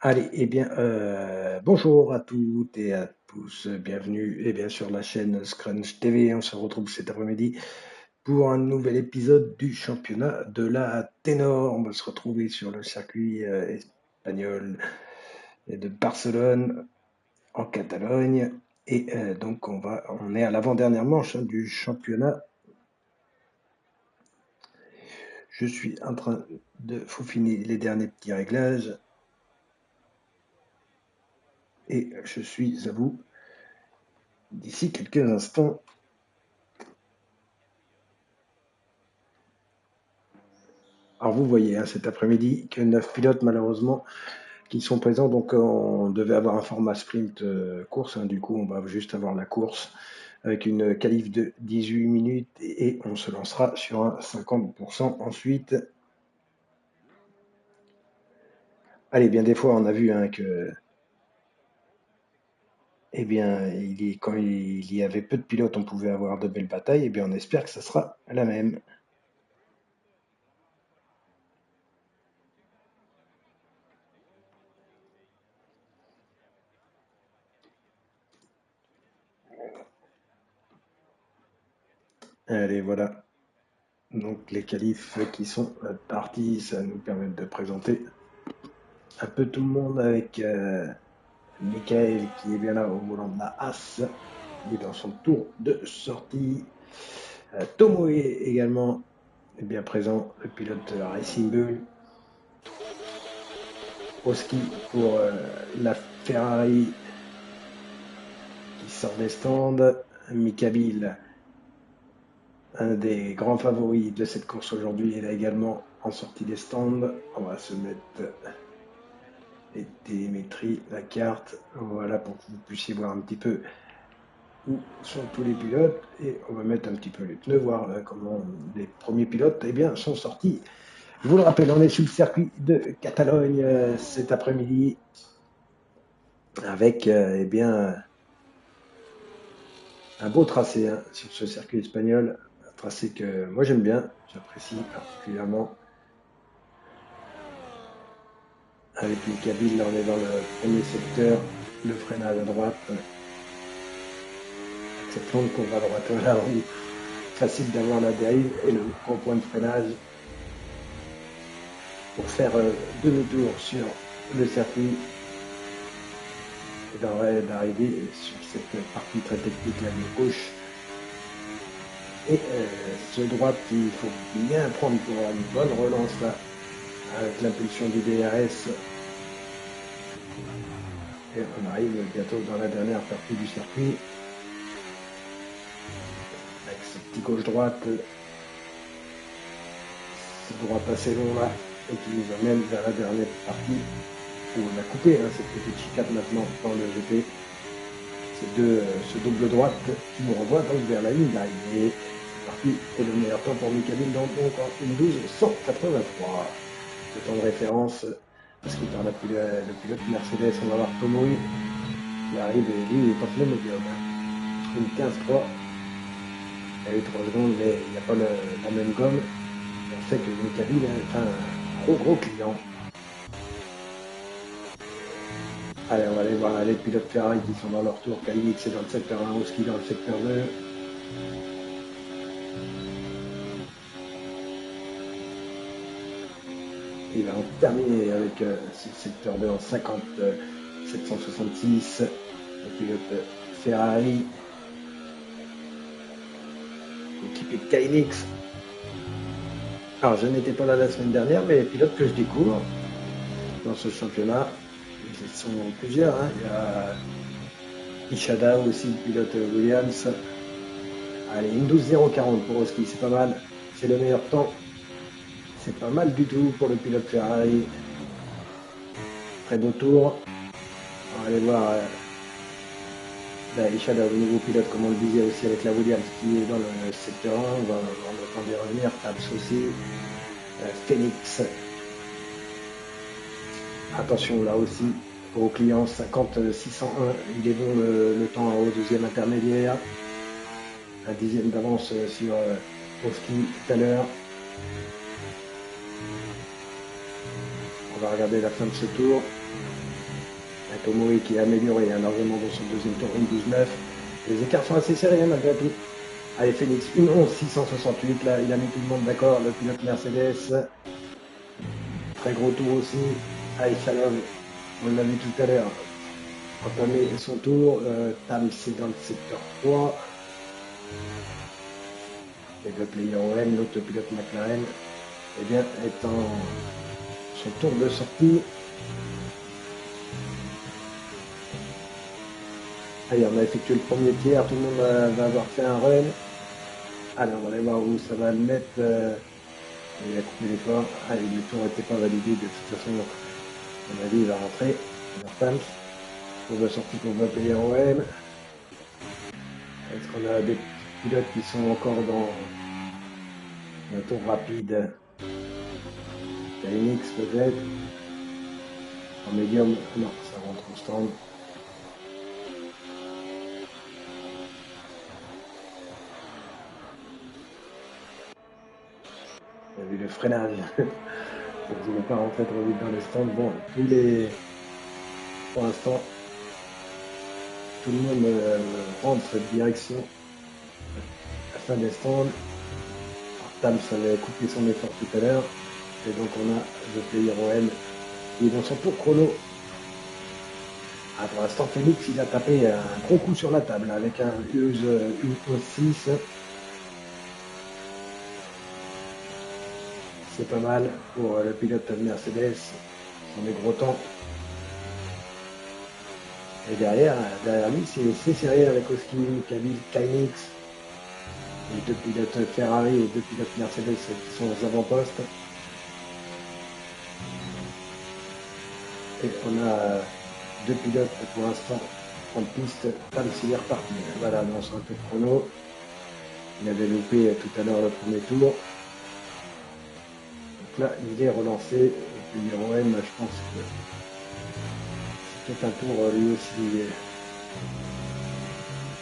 Allez, bonjour à toutes et à tous, bienvenue sur la chaîne Scrunch TV. On se retrouve cet après-midi pour un nouvel épisode du championnat de la Ténor. On va se retrouver sur le circuit espagnol de Barcelone en Catalogne. Et donc on est à l'avant-dernière manche du championnat. Je suis en train de faufiner les derniers petits réglages et je suis à vous d'ici quelques instants. Alors vous voyez cet après-midi que 9 pilotes malheureusement qui sont présents, donc on devait avoir un format sprint course, du coup on va juste avoir la course avec une qualif de 18 minutes et on se lancera sur un 50% ensuite. Allez, bien des fois on a vu que quand il y avait peu de pilotes on pouvait avoir de belles batailles, et bien on espère que ça sera la même. Allez, voilà. Donc les qualifs qui sont partis, ça nous permet de présenter un peu tout le monde avec Michael qui est bien là au volant de la As. Il est dans son tour de sortie. Tomoe également est bien présent, le pilote Racing Bull. Oski pour la Ferrari qui sort des stands. Mikabil, un des grands favoris de cette course aujourd'hui, est là également en sortie des stands. On va se mettre les télémétries, la carte, voilà, pour que vous puissiez voir un petit peu où sont tous les pilotes, et on va mettre un petit peu les pneus, voir comment les premiers pilotes sont sortis. Je vous le rappelle, on est sur le circuit de Catalogne cet après-midi avec un beau tracé sur ce circuit espagnol, un tracé que moi j'aime bien, j'apprécie particulièrement. Avec une cabine, là on est dans le premier secteur, le freinage à droite, cette longue courbe à droite là où facile d'avoir la dérive et le gros point de freinage pour faire demi-tour sur le circuit et d'arriver sur cette partie très technique là de gauche. Et ce droite, il faut bien prendre pour avoir une bonne relance là, avec l'impulsion du DRS. Et on arrive bientôt dans la dernière partie du circuit. Avec ce petit gauche-droite, ce droite assez long là, et qui nous amène vers la dernière partie où on a coupé cette petite chicane maintenant dans le GP. Ce double droite qui nous renvoie donc vers la ligne d'arrivée. C'est parti, et le meilleur temps pour Mikabil donc en 1:12:183. Le temps de référence, parce qu'il parle le pilote Mercedes, on va voir Tomoe qui arrive et lui il est en plein médium. Une 15-3. Il y a eu 3 secondes, mais il n'y a pas la même gomme. On sait que Mikabil est un gros client. Allez, on va aller voir les pilotes Ferrari qui sont dans leur tour. Kalinic c'est dans le secteur 1, Oski dans le secteur 2. Il va en terminer avec ce secteur 2 en 50 766. Le pilote Ferrari, équipé de Kalinic. Alors, je n'étais pas là la semaine dernière, mais les pilotes que je découvre dans ce championnat, ils sont plusieurs. Il y a Ishada aussi, le pilote Williams. Allez, une 12:040 pour Oski, c'est pas mal. C'est le meilleur temps. C'est pas mal du tout pour le pilote Ferrari. Très beau tour. On va aller voir Ishada, le nouveau pilote, comme on le disait aussi avec la Williams qui est dans le secteur 1. On va entendre revenir. Tabs aussi. Phoenix. Attention là aussi. Pour au client 50-601, il est bon le temps au deuxième intermédiaire. Un dixième d'avance sur Oski tout à l'heure. On va regarder la fin de ce tour. Tomoe qui est amélioré largement dans son deuxième tour, une 12-9. Les écarts sont assez serrés malgré tout. Allez, Phoenix, une 11-668. Là, il a mis tout le monde d'accord. Le pilote Mercedes. Très gros tour aussi. Allez, Shalom, on l'a vu tout à l'heure. Entamé son tour. Tam, c'est dans le secteur 3. Et le player OM, l'autre pilote McLaren, eh bien, est en son tour de sortie. Allez, on a effectué le premier tiers, tout le monde va avoir fait un run. Allez, on va aller voir où ça va le mettre. Il a coupé l'effort. Allez, le tour n'était pas validé, de toute façon, à mon avis, il va rentrer. On va sortir pour le player OM. Est-ce qu'on a des pilotes qui sont encore dans un tour rapide? KNX peut-être. En médium, non, ça rentre au stand. On a vu le freinage. Vous ne pas rentrer trop vite dans les stands. Bon, pour l'instant, tout le monde rentre cette direction. La fin des stands. Tams avait coupé son effort tout à l'heure. Et donc on a le player OM qui est dans son tour chrono. Ah, pour l'instant, Phoenix, il a tapé un gros coup sur la table avec un Use 6. C'est pas mal pour le pilote Mercedes. On est gros temps. Et derrière lui, c'est serré avec Oski, Kabil, Kainix. Les deux pilotes Ferrari et deux pilotes Mercedes qui sont aux avant-postes. Et on a deux pilotes pour l'instant en piste. Tam, il est reparti. Voilà, dans son peu de chrono. Il avait loupé tout à l'heure le premier tour. Donc là, il est relancé. Et puis OM, je pense que c'est tout un tour lui aussi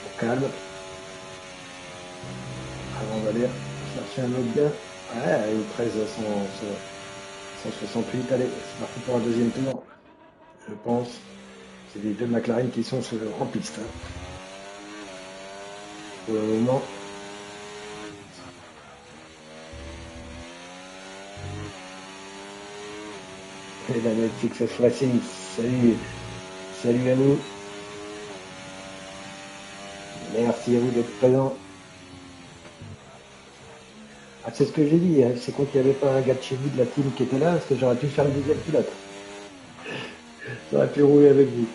au calme. Alors on va aller chercher un autre gars. Ouais, une 13 168. Allez, c'est parti pour un deuxième tour. Je pense. C'est les deux McLaren qui sont en piste. Pour le moment. Et la Netflix Racing, salut à nous. Merci à vous d'être présents. Ah, c'est ce que j'ai dit, hein. C'est quoi qu'il n'y avait pas un gars de chez vous de la team qui était là, parce que j'aurais pu faire le deuxième pilote. J'aurais pu rouler avec vous.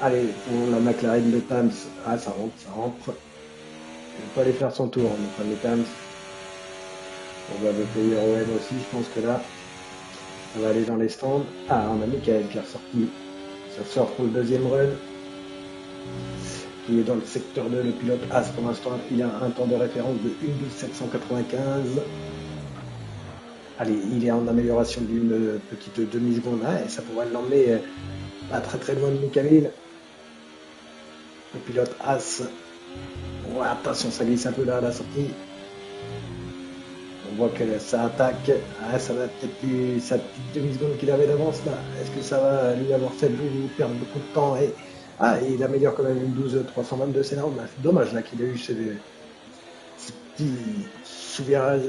Allez, pour la McLaren de Tams. Ah, ça rentre, ça rentre. Il ne peut pas aller faire son tour, notre ami Tams. On va le player OM aussi, je pense que là, ça va aller dans les stands. Ah, on a Michael qui est ressorti. Ça sort pour le deuxième run. Qui est dans le secteur 2, le pilote As pour l'instant, il a un temps de référence de 1,795. Allez, il est en amélioration d'une petite demi-seconde. Et ça pourrait l'emmener pas très très loin de Michael. Le pilote As. Ouais, attention, ça glisse un peu là à la sortie. On voit que ça attaque. Ah, ça va peut-être plus sa petite demi-seconde qu'il avait d'avance là. Est-ce que ça va lui avoir fait perdre beaucoup de temps et il améliore quand même une 12-322, c'est énorme. C'est dommage là qu'il ait eu ce petit sous-virage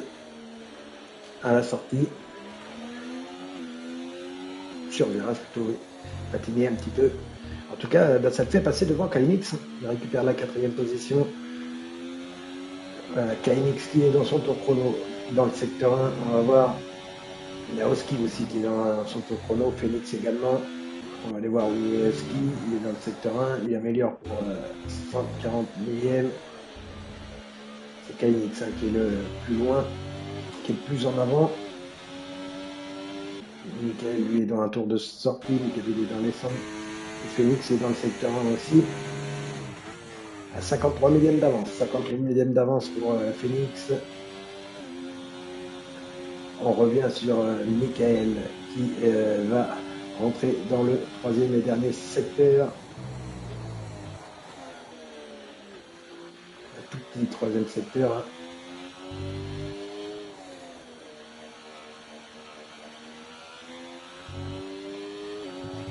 à la sortie. Sur-virage plutôt, oui. Patiner un petit peu. En tout cas, ça le fait passer devant KNX. Il récupère la 4e position. KNX qui est dans son tour chrono dans le secteur 1. On va voir. Il y a Oski aussi qui est dans son tour chrono. Phoenix également. On va aller voir où est Oski. Il est dans le secteur 1. Il améliore pour 140 millième. C'est KNX qui est le plus loin, qui est le plus en avant. Michael, lui, est dans un tour de sortie. Michael, il est dans les centres. Et Phoenix est dans le secteur 1 aussi. À 53 millièmes d'avance. 53 millièmes d'avance pour Phoenix. On revient sur Michael qui va rentrer dans le 3e et dernier secteur. Un tout petit 3e secteur.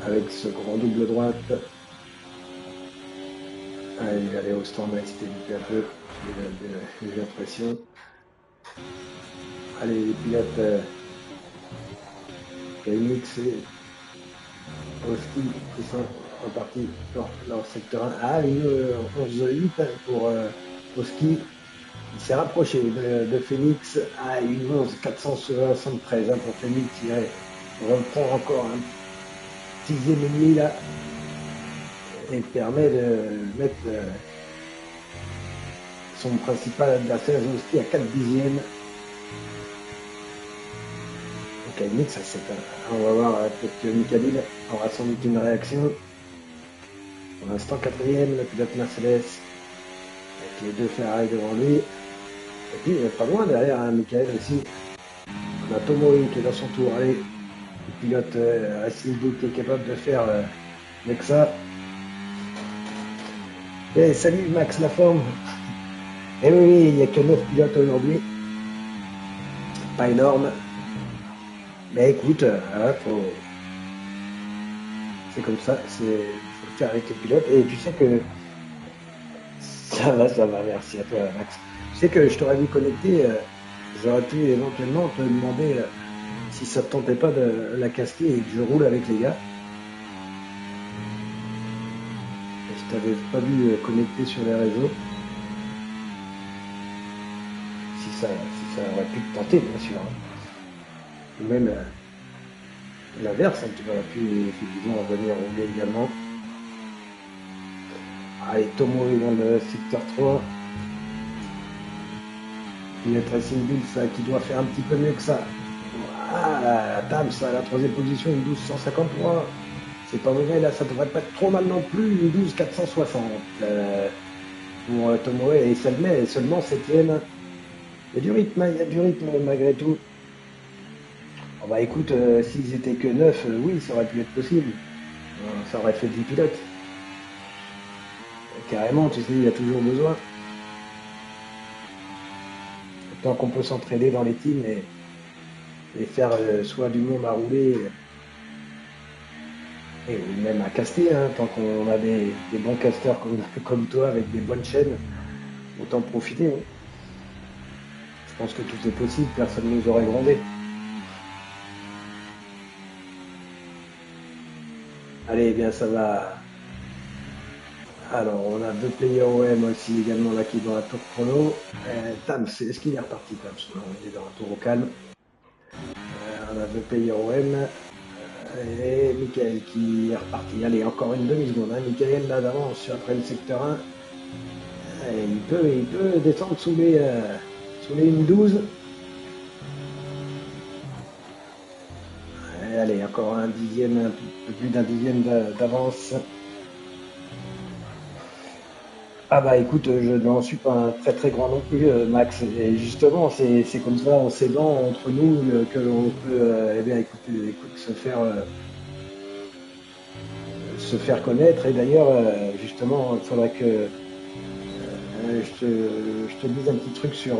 avec ce grand double droite. Allez, il va aller au stand, on va essayer d'éviter un peu. J'ai l'impression. Allez, les pilotes KMX et Oski qui sont repartis dans leur secteur 1. Ah, une 11-8 pour Oski. Il s'est rapproché de Phoenix. Ah, une 11-473 pour Phoenix. Il reprend encore un dixième et demi là. Et permet de mettre son principal adversaire Oski à 4 dixièmes. Donc à ça c'est un. On va voir peut-être que Mikhail aura sans doute une réaction. Pour l'instant, quatrième, le pilote Mercedes, avec les deux Ferrari devant lui. Et puis, pas loin derrière, hein, Michael aussi. On a Tomoe qui est dans son tour. Allez, le pilote Racing Bull qui est capable de faire avec ça. Et salut Max Laforme. Et oui, il n'y a que 9 pilotes aujourd'hui. Pas énorme. Mais écoute, c'est comme ça, faut le faire avec les pilotes. Et tu sais que ça va, merci à toi Max. Tu sais que je t'aurais vu connecter, j'aurais pu éventuellement te demander si ça te tentait pas de la casquer et que je roule avec les gars. Et je t'avais pas vu connecter sur les réseaux. Si ça aurait pu te tenter, bien sûr. Ou même l'inverse, hein, tu aurais pu effectivement venir rouler également. Allez, Tomo est dans le secteur 3. Il y a Racing Bull qui doit faire un petit peu mieux que ça. Ah, Tams à la troisième position, une 12,153. C'est pas mauvais, là, ça devrait pas être trop mal non plus, une 12,460 pour Tomoe et seulement septième. Il y a du rythme malgré tout. Oh bah écoute, s'ils étaient que 9, oui, ça aurait pu être possible. Ça aurait fait 10 pilotes. Carrément, tu sais, il y a toujours besoin. Tant qu'on peut s'entraider dans les teams et faire soit du monde à rouler et même à caster, hein, tant qu'on a des bons casteurs comme toi avec des bonnes chaînes, autant profiter. Hein. Je pense que tout est possible, personne ne nous aurait grondé. Allez, eh bien ça va. Alors, on a deux players OM aussi également là qui sont dans la tour chrono. Tams, est-ce qu'il est reparti Tams? Non, il est dans la tour au calme. On a deux players OM. Et Michael qui est reparti. Allez, encore une demi-seconde. Hein. Michael là d'avance après le secteur 1. Et il peut descendre sous les 1,12. Allez, encore un dixième, un peu plus d'un dixième d'avance. Ah bah écoute, je n'en suis pas un très très grand non plus, Max. Et justement, c'est comme ça, en s'aidant entre nous, que l'on peut eh bien, écoute, se faire connaître. Et d'ailleurs, justement, il faudrait que je te dise un petit truc sur.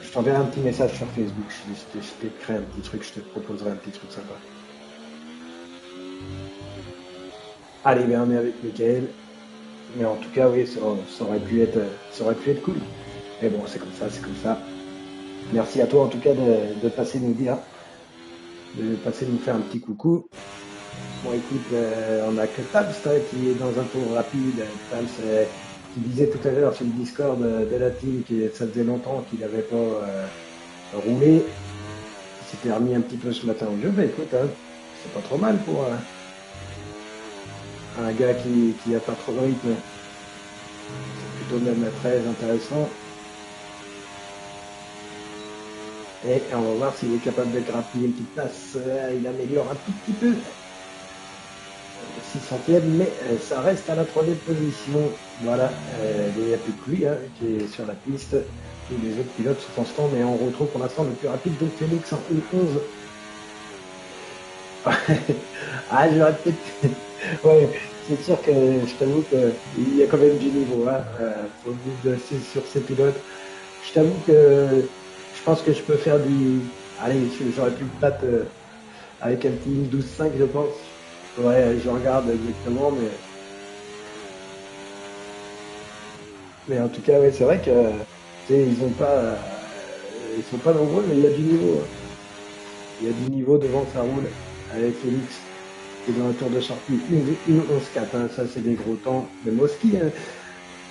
Je t'enverrai un petit message sur Facebook. Je t'ai créé un petit truc, je te proposerai un petit truc sympa. Allez, bien, on est avec Michael. Mais en tout cas, oui, ça aurait pu être cool. Mais bon, c'est comme ça, c'est comme ça. Merci à toi en tout cas de passer nous dire, de passer nous faire un petit coucou. Bon, écoute, on a que Tabs qui est dans un tour rapide. Tabs qui disait tout à l'heure sur le Discord de la team que ça faisait longtemps qu'il n'avait pas roulé. Il s'était remis un petit peu ce matin au jeu. Mais écoute, hein, c'est pas trop mal pour un gars qui a pas trop de rythme. C'est plutôt même très intéressant. Et on va voir s'il est capable de grappiller une petite place. Il améliore un tout petit peu. 600e, mais ça reste à la troisième position. Voilà, il n'y a plus que lui hein, qui est sur la piste. Tous les autres pilotes sont en stand et on retrouve pour l'instant le plus rapide de Félix en 1.11. Ah, j'aurais peut-être. Ouais, c'est sûr que je t'avoue qu'il y a quand même du niveau. Hein. Sur ces pilotes. Je t'avoue que je pense que je peux faire du. Allez, j'aurais pu me battre avec un petit 12.5, je pense. Ouais, je regarde exactement, mais en tout cas, ouais, c'est vrai que tu sais, ils sont pas nombreux, mais il y a du niveau, hein. Il y a du niveau devant, ça roule. Avec Félix qui est dans la tour de sortie, une 11-4, hein, ça c'est des gros temps. Même au ski, hein.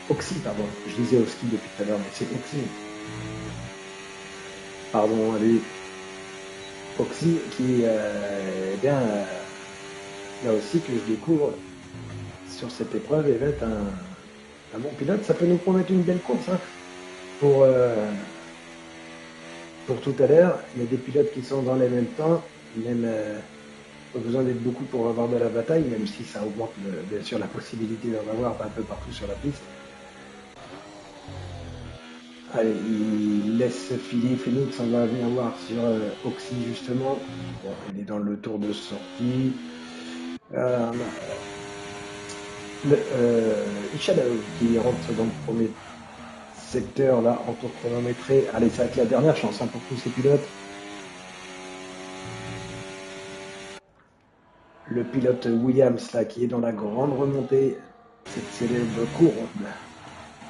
Oxy, pardon. Je disais au ski depuis tout à l'heure, mais c'est Oxy. Pardon, lui. Oxy qui, eh bien, là aussi que je découvre sur cette épreuve, et va être un bon pilote. Ça peut nous promettre une belle course, hein, pour, euh, pour tout à l'heure. Il y a des pilotes qui sont dans les mêmes temps, même pas besoin d'être beaucoup pour avoir de la bataille, même si ça augmente bien sûr la possibilité d'en avoir un peu partout sur la piste. Allez, il laisse filer Phoenix, on va venir voir sur Oxy justement. Bon, il est dans le tour de sortie. On a Ishadao qui rentre dans le premier secteur là en tour chronométré. Allez, ça va être la dernière chance, hein, pour tous ces pilotes. Le pilote Williams là qui est dans la grande remontée, cette célèbre courbe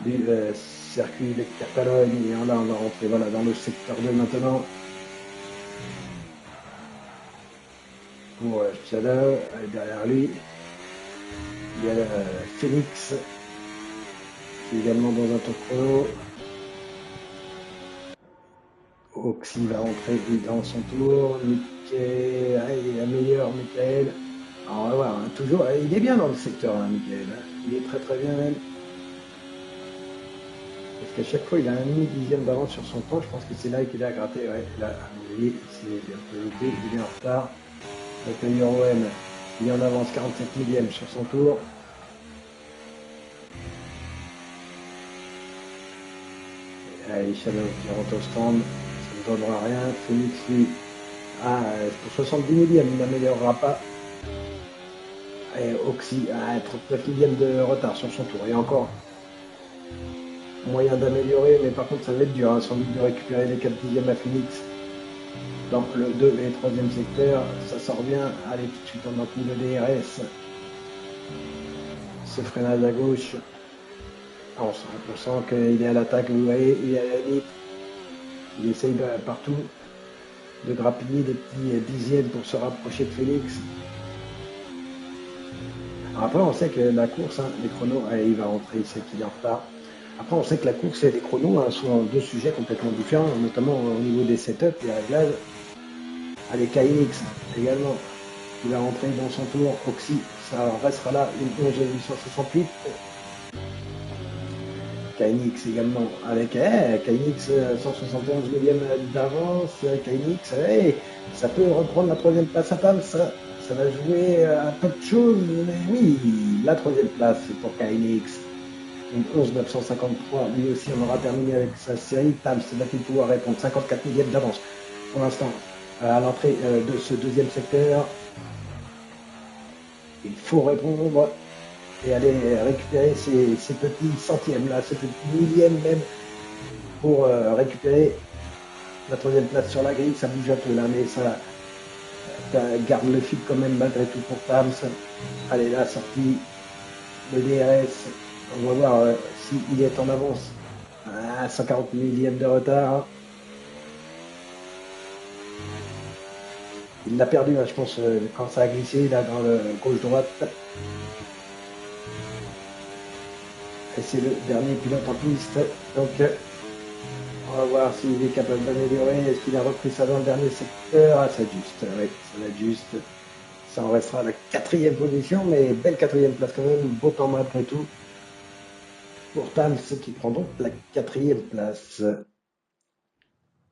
du circuit de Catalogne. Et là, on va rentrer voilà, dans le secteur 2 maintenant pour Shadow. Derrière lui, il y a Phoenix qui est également dans un tour chrono. Oxy va rentrer dans son tour. Michael, il est la meilleure, Michael. Alors, on va voir, hein, toujours, il est bien dans le secteur, hein, Michael, hein. Il est très très bien même. Parce qu'à chaque fois, il a un demi-dixième d'avance sur son temps. Je pense que c'est là qu'il a gratté. Ouais, là, oui, c'est un peu loupé. Il est en retard. Donc, le Euro-M, il est en avance 47 millième sur son tour. Allez, Shadow qui rentre au stand. Ça ne donnera rien. Phoenix, lui, pour 70 millième, il n'améliorera pas. Et Oxy a 39 millième de retard sur son tour. Il y a encore moyen d'améliorer, mais par contre, ça va être dur, hein, sans doute de récupérer les 4 dixièmes à Phoenix. Dans le 2 et 3e secteur, ça sort bien. Allez, tout de suite, on inclut le DRS. Ce freinage à gauche. On sent qu'il est à l'attaque, vous voyez, il est à la limite. Il essaye partout de grappiller des petits dixièmes pour se rapprocher de Félix. Après, on sait que la course, hein, les chronos, allez, il va rentrer, il sait qu'il est en retard. Après, on sait que la course et les chronos, hein, sont deux sujets complètement différents, notamment au niveau des setups et réglages. Allez, KNX également, il va rentrer dans son tour. Oxy, ça restera là, une 11 868. KNX également avec KNX 171 millième d'avance. KNX, ça peut reprendre la troisième place à table. Ça va jouer à peu de choses. Mais oui, la troisième place, c'est pour KNX. Une 11 953. Lui aussi, on aura terminé avec sa série. Tams va-t-il pouvoir répondre 54 millième d'avance pour l'instant à l'entrée de ce deuxième secteur. Il faut répondre et aller récupérer ces petits centièmes là, ces petits millièmes même, pour récupérer la troisième place sur la grille. Ça bouge un peu là, mais ça garde le fil quand même malgré tout pour Tams. Allez, la sortie, le DRS, on va voir s'il est en avance. 140 millièmes de retard. Il l'a perdu, hein, je pense, quand ça a glissé là dans le gauche-droite. Et c'est le dernier pilote en piste. Donc, on va voir s'il est capable d'améliorer. Est-ce qu'il a repris ça dans le dernier secteur? Ah, ça juste. Oui, ça va juste. Ça en restera à la 4e position, mais belle 4e place quand même. Beau temps malgré tout. Pour Tams qui prend donc la 4e place.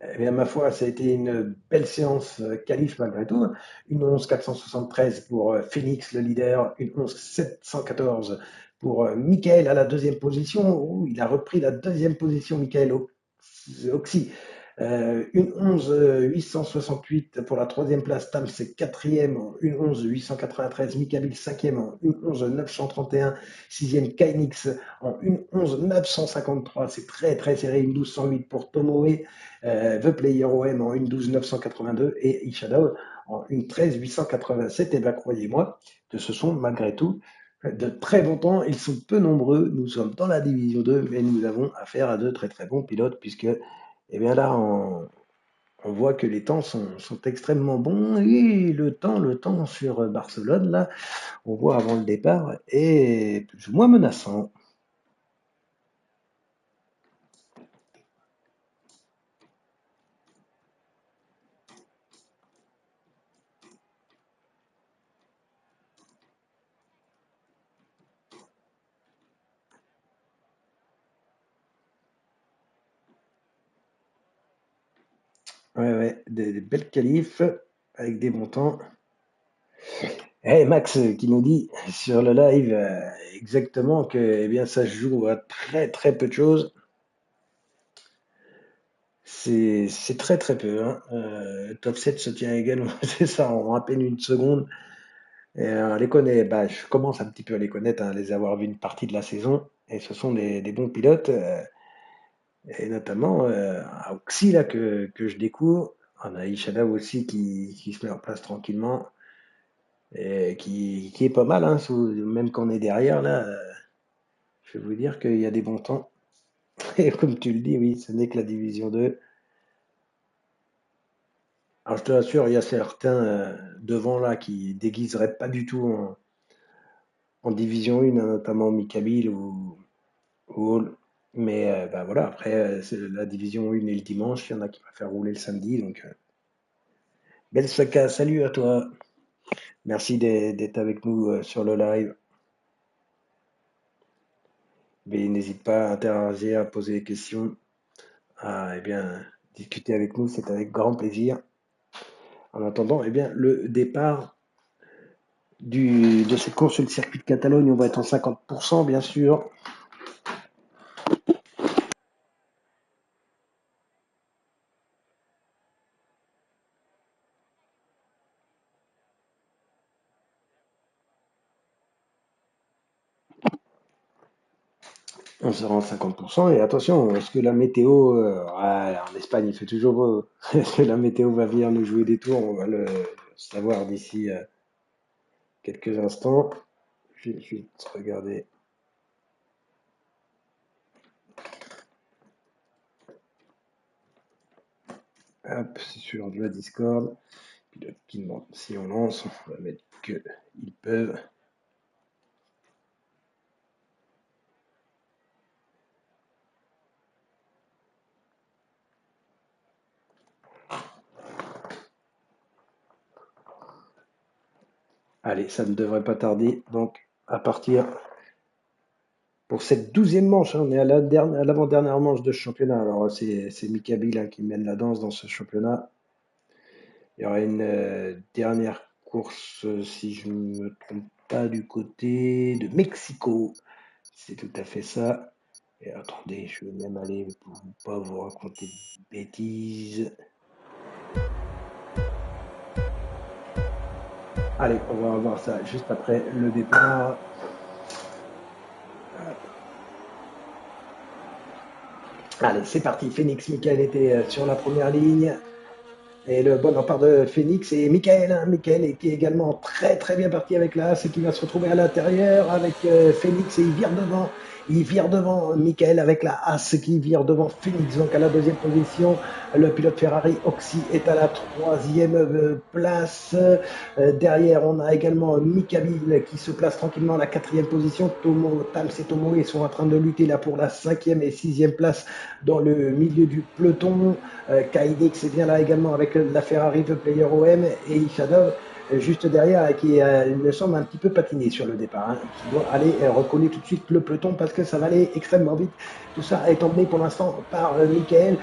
Eh bien, ma foi, ça a été une belle séance qualif malgré tout. Une 11 473 pour Phoenix, le leader. Une 11 714 pour Michael à la 2e position. Où il a repris la 2e position, Michael Oxy. Une 11 868 pour la 3e place. Tam, c'est 4e. Une 11 893. Mikabil, 5e. Une 11 931. 6e, Kainix en une 11 953. C'est très très serré. Une 1208 pour Tomoe. The Player OM en 1 12 982 et Ishadao en une 13 887. Et bien, croyez-moi que ce sont malgré tout de très bons temps. Ils sont peu nombreux. Nous sommes dans la division 2, mais nous avons affaire à de très très bons pilotes, puisque eh bien là, on voit que les temps sont extrêmement bons. Et le temps sur Barcelone, là, on voit avant le départ, est plus ou moins menaçant. Ouais, ouais, des belles qualifs avec des bons temps. Eh, Max qui nous dit sur le live exactement que eh bien, ça se joue à très très peu de choses. C'est très très peu. Hein. Top 7 se tient également, c'est ça, en à peine une seconde. Et, on les connaît, bah, je commence un petit peu à les connaître, hein, à les avoir vus une partie de la saison. Et ce sont des bons pilotes, et notamment à Oxy là, que je découvre. On a Ishada aussi qui se met en place tranquillement et qui est pas mal, hein, même quand on est derrière là. Je vais vous dire qu'il y a des bons temps. Et comme tu le dis, oui, ce n'est que la division 2. Alors je te rassure, il y a certains devant là qui déguiseraient pas du tout en division 1, hein, notamment Mikabil ou Hall. Mais bah voilà, après, c'est la division 1 et le dimanche, il y en a qui préfèrent rouler le samedi. Donc, belle Saka, salut à toi. Merci d'être avec nous sur le live. Mais n'hésite pas à interagir, à poser des questions, à eh bien, discuter avec nous, c'est avec grand plaisir. En attendant, eh bien, le départ de cette course sur le circuit de Catalogne, on va être en 50%, bien sûr. On sera en 50%. Et attention, est-ce que la météo, ouais, en Espagne, il fait toujours beau. Est-ce que la météo va venir nous jouer des tours? On va le savoir d'ici quelques instants. Je vais juste regarder. Hop, c'est sur la Discord. Pilote qui demande si on lance. On va mettre que ils peuvent. Allez, ça ne devrait pas tarder. Donc, à partir pour cette 12e manche, hein, on est à l'avant-dernière manche de ce championnat. Alors, c'est Mika Bill, hein, qui mène la danse dans ce championnat. Il y aura une dernière course, si je ne me trompe pas, du côté de Mexico. C'est tout à fait ça. Et attendez, je vais même aller pour ne pas vous raconter de bêtises. Allez, on va voir ça juste après le départ. Allez, c'est parti. Phoenix Michael était sur la première ligne. Et le bon départ de Phoenix et Michael, hein, Michael qui est également très très bien parti avec la Haas et qui va se retrouver à l'intérieur avec Phoenix et il vire devant Michael avec la Haas qui vire devant Phoenix, donc à la deuxième position. Le pilote Ferrari Oxy est à la troisième place. Derrière, on a également Mikabil qui se place tranquillement à la quatrième position. Tams et Tomoe sont en train de lutter là pour la cinquième et sixième place dans le milieu du peloton. Kaidix est bien là également avec la Ferrari de Player OM et Ishadov juste derrière qui il me semble un petit peu patiné sur le départ, hein, qui doit aller recoller tout de suite le peloton parce que ça va aller extrêmement vite. Tout ça est emmené pour l'instant par Michael,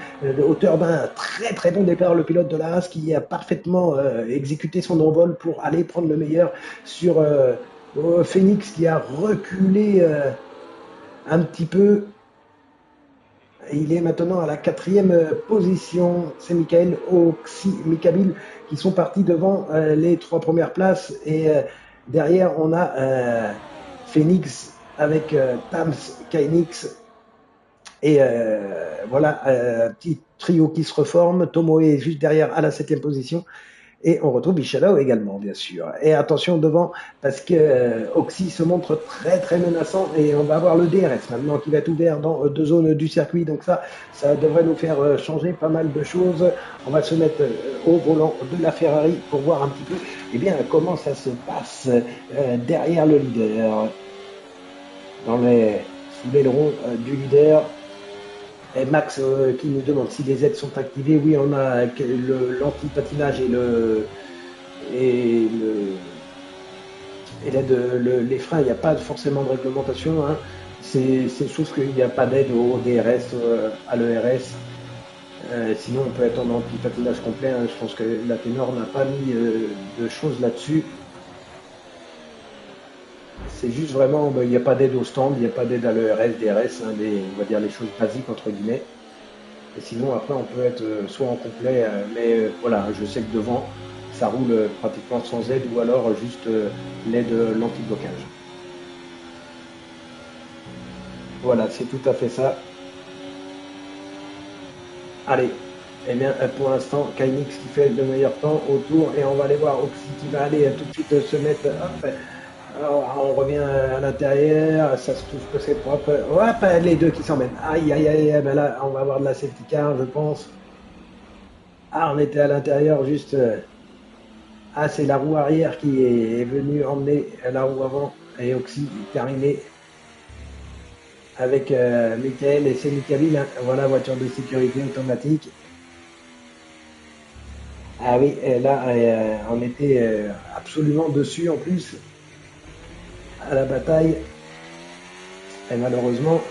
auteur d'un très très bon départ, le pilote de la Haas qui a parfaitement exécuté son envol pour aller prendre le meilleur sur Phoenix qui a reculé un petit peu. Il est maintenant à la quatrième position. C'est Michael Oxy, Mikabil qui sont partis devant les trois premières places. Et derrière, on a Phoenix avec Tams, Kainix. Et voilà, un petit trio qui se reforme. Tomoe est juste derrière à la septième position. Et on retrouve Bichadao également, bien sûr. Et attention devant, parce que Oxy se montre très très menaçant et on va avoir le DRS maintenant qui va être ouvert dans deux zones du circuit. Donc ça devrait nous faire changer pas mal de choses. On va se mettre au volant de la Ferrari pour voir un petit peu comment ça se passe derrière le leader. Sous l'aileron du leader, et Max qui nous demande si les aides sont activées. Oui, on a l'anti-patinage et les freins. Il n'y a pas forcément de réglementation. Hein. C'est chose qu'il n'y a pas d'aide au DRS, à l'ERS. Sinon, on peut être en anti-patinage complet. Hein. Je pense que la Ténor n'a pas mis de choses là-dessus. C'est juste vraiment, il n'y a pas d'aide au stand, il n'y a pas d'aide à l'ERS, DRS, hein, on va dire les choses basiques entre guillemets. Et sinon, après, on peut être soit en complet, mais voilà, je sais que devant, ça roule pratiquement sans aide ou alors juste l'aide, l'anti-blocage. Voilà, c'est tout à fait ça. Allez, eh bien, pour l'instant, Kainix qui fait le meilleur temps au tour et on va aller voir Oxy qui va aller tout de suite se mettre. Hop, alors, on revient à l'intérieur, ça se trouve que c'est propre. Hop, les deux qui s'emmènent. Aïe, aïe, aïe, ben là, on va avoir de la safety car, je pense. Ah, on était à l'intérieur juste. Ah, c'est la roue arrière qui est venue emmener la roue avant et Oxy terminé avec Michael et c'est Mickaël. Hein. Voilà, voiture de sécurité automatique. Ah oui, et là, on était absolument dessus en plus à la bataille. Et malheureusement,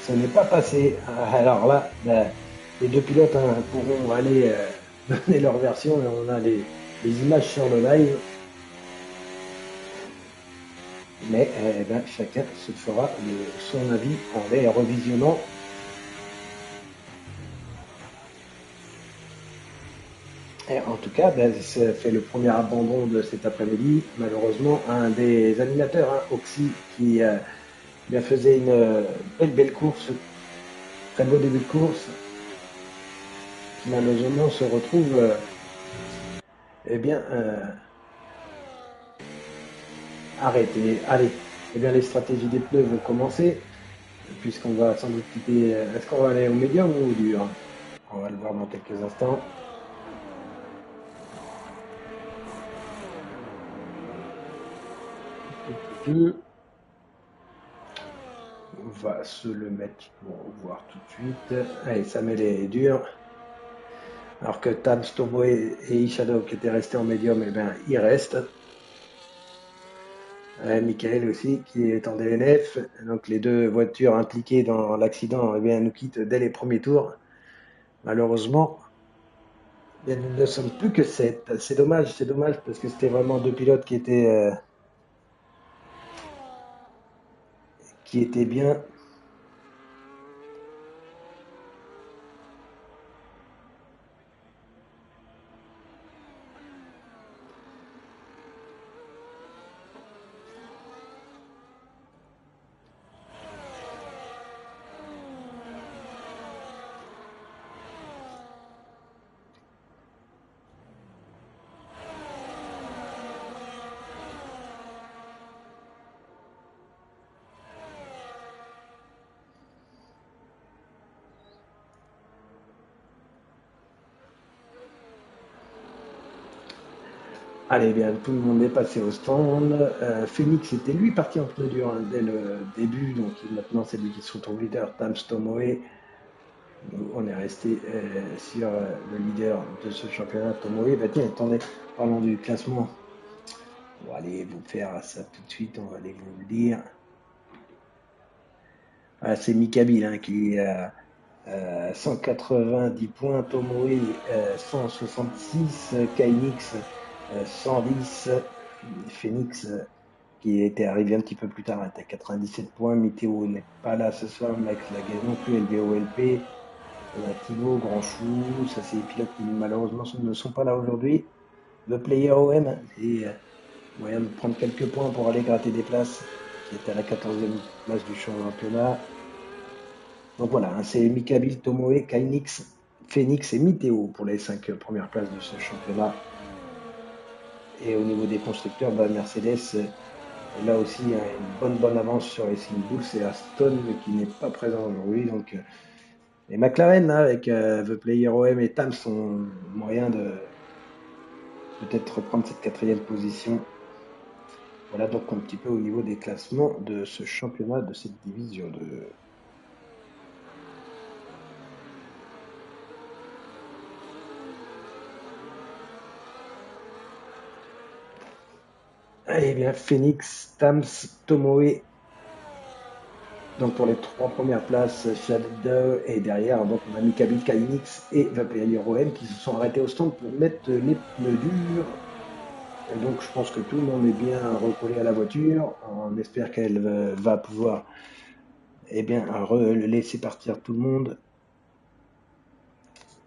ce n'est pas passé. Alors là, ben, les deux pilotes hein, pourront aller donner leur version. Et on a les images sur le live. Mais chacun se fera son avis en les revisionnant. Et en tout cas, ça fait le premier abandon de cet après-midi. Malheureusement, un des animateurs, hein, Oxy, qui bien faisait une belle course, très beau début de course, qui malheureusement se retrouve arrêté. Allez, les stratégies des pneus vont commencer, puisqu'on va sans doute quitter. Est-ce qu'on va aller au médium ou au dur? On va le voir dans quelques instants. On va se le mettre pour voir tout de suite. Allez, ça met les durs. Alors que Tam, Stobo et Ishado qui étaient restés en médium, ils restent. Michael aussi qui est en DNF. Donc les deux voitures impliquées dans l'accident nous quittent dès les premiers tours. Malheureusement, nous ne sommes plus que 7. C'est dommage parce que c'était vraiment deux pilotes qui étaient bien. Allez, bien, tout le monde est passé au stand. Phoenix était lui parti en pneu dur hein, dès le début, donc maintenant c'est lui qui se retrouve leader. Tam Stomoe, on est resté sur le leader de ce championnat, Tomoe. Bah tiens, attendez, parlons du classement. On va aller vous faire ça tout de suite, on va aller vous le dire. Ah, c'est Mikabil hein, qui a 190 points, Tomoe 166, Kainix 110, Phoenix qui était arrivé un petit peu plus tard, est à 97 points. Météo n'est pas là ce soir, Max Laguerre non plus, LVOLP. On a Thibaut, Grand Chou, ça c'est les pilotes qui malheureusement ne sont pas là aujourd'hui. Le Player OM, et moyen de prendre quelques points pour aller gratter des places, qui est à la 14e place du championnat. Donc voilà, hein, c'est Mikabil, Tomoe, Kainix, Phoenix et Météo pour les 5 premières places de ce championnat. Et au niveau des constructeurs, Mercedes là aussi a une bonne avance sur Racing Bull. C'est Aston qui n'est pas présent aujourd'hui. Donc, et McLaren, là, avec The Player OM et Tam, sont moyen de peut-être reprendre cette quatrième position. Voilà donc un petit peu au niveau des classements de ce championnat, de cette division 2. Allez bien, Phoenix, Tams, Tomoe. Donc pour les 3 premières places, Shadow et derrière, donc on a Mikabi, Kainix et Vapelir OM qui se sont arrêtés au stand pour mettre les pneus durs. Et donc je pense que tout le monde est bien recollé à la voiture. On espère qu'elle va pouvoir bien laisser partir tout le monde.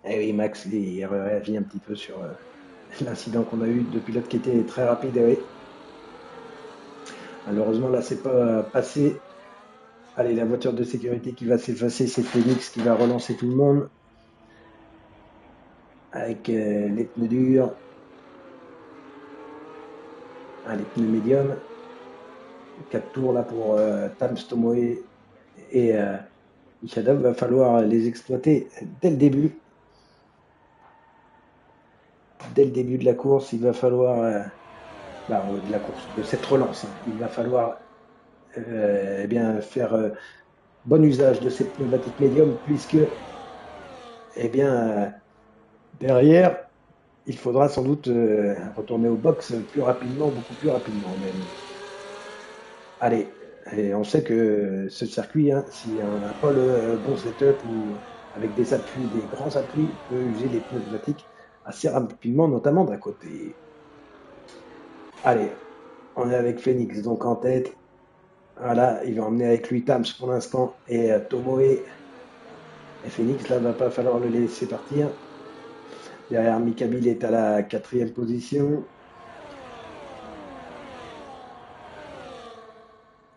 Et oui, Max il réagit un petit peu sur l'incident qu'on a eu de pilote qui était très rapide. Et oui. Malheureusement là c'est pas passé. Allez, la voiture de sécurité qui va s'effacer, c'est Phoenix qui va relancer tout le monde. Avec les pneus durs. Les pneus médiums. 4 tours là pour Tams, Tomoe et Ishadov. Va falloir les exploiter dès le début. Dès le début de la course, il va falloir... de la course, de cette relance, il va falloir bien faire bon usage de ces pneumatiques médiums puisque derrière, il faudra sans doute retourner au box plus rapidement, beaucoup plus rapidement même. Allez, et on sait que ce circuit, si on n'a pas le bon setup ou avec des appuis, des grands appuis, peut user les pneumatiques assez rapidement, notamment d'un côté. Allez, on est avec Phoenix donc en tête. Voilà, il va emmener avec lui Tams pour l'instant et Tomoe. Et Phoenix, là, va pas falloir le laisser partir. Derrière, Mikabil est à la 4e position.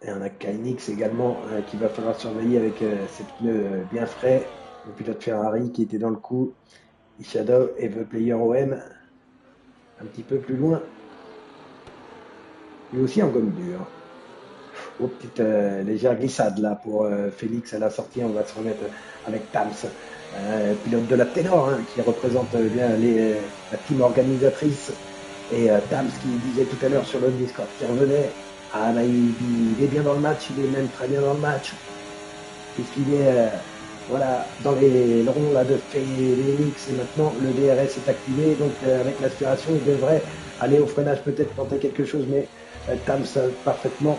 Et on a Kainix également qu'il va falloir surveiller avec ses pneus bien frais. Le pilote Ferrari qui était dans le coup. Shadow et The Player OM un petit peu plus loin. Lui aussi en gomme dure. Oh, petite légère glissade là pour Félix à la sortie. On va se remettre avec Tams, pilote de la Ténor, qui représente bien la team organisatrice. Et Tams qui disait tout à l'heure sur le Discord qui revenait. Il est bien dans le match, il est même très bien dans le match. Puisqu'il est dans les ronds là, de Félix et maintenant le DRS est activé. Donc avec l'aspiration, il devrait aller au freinage, peut-être tenter quelque chose, mais Tams a parfaitement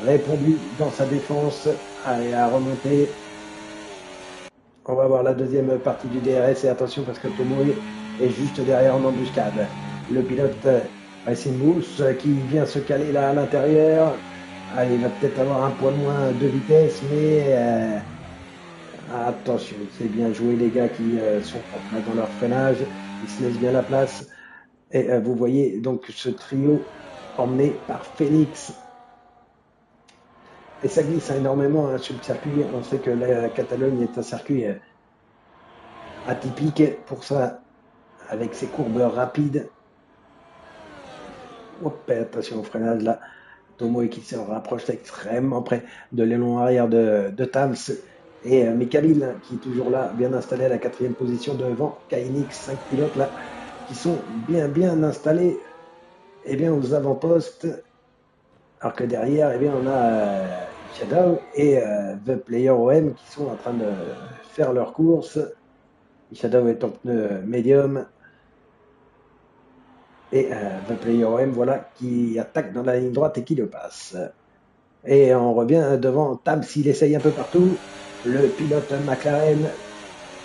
répondu dans sa défense à remonter. On va voir la deuxième partie du DRS et attention parce que Tomoe est juste derrière en embuscade. Le pilote Racing Bulls qui vient se caler là à l'intérieur. Il va peut-être avoir un poil moins de vitesse, mais attention, c'est bien joué les gars qui sont dans leur freinage. Ils se laissent bien la place. Et vous voyez donc ce trio emmené par Phoenix. Et ça glisse énormément sur le circuit. On sait que la Catalogne est un circuit atypique pour ça, avec ses courbes rapides. Hop, attention au freinage là. Tomoe qui se rapproche extrêmement près de l'élan arrière de Tams. Et Mikabil qui est toujours là, bien installé à la 4e position devant Kainix. 5 pilotes là qui sont bien installés aux avant-postes. Alors que derrière, on a Shadow et The Player OM qui sont en train de faire leur course. Shadow est en pneu médium. Et The Player OM, qui attaque dans la ligne droite et qui le passe. Et on revient devant Tams, il essaye un peu partout. Le pilote McLaren,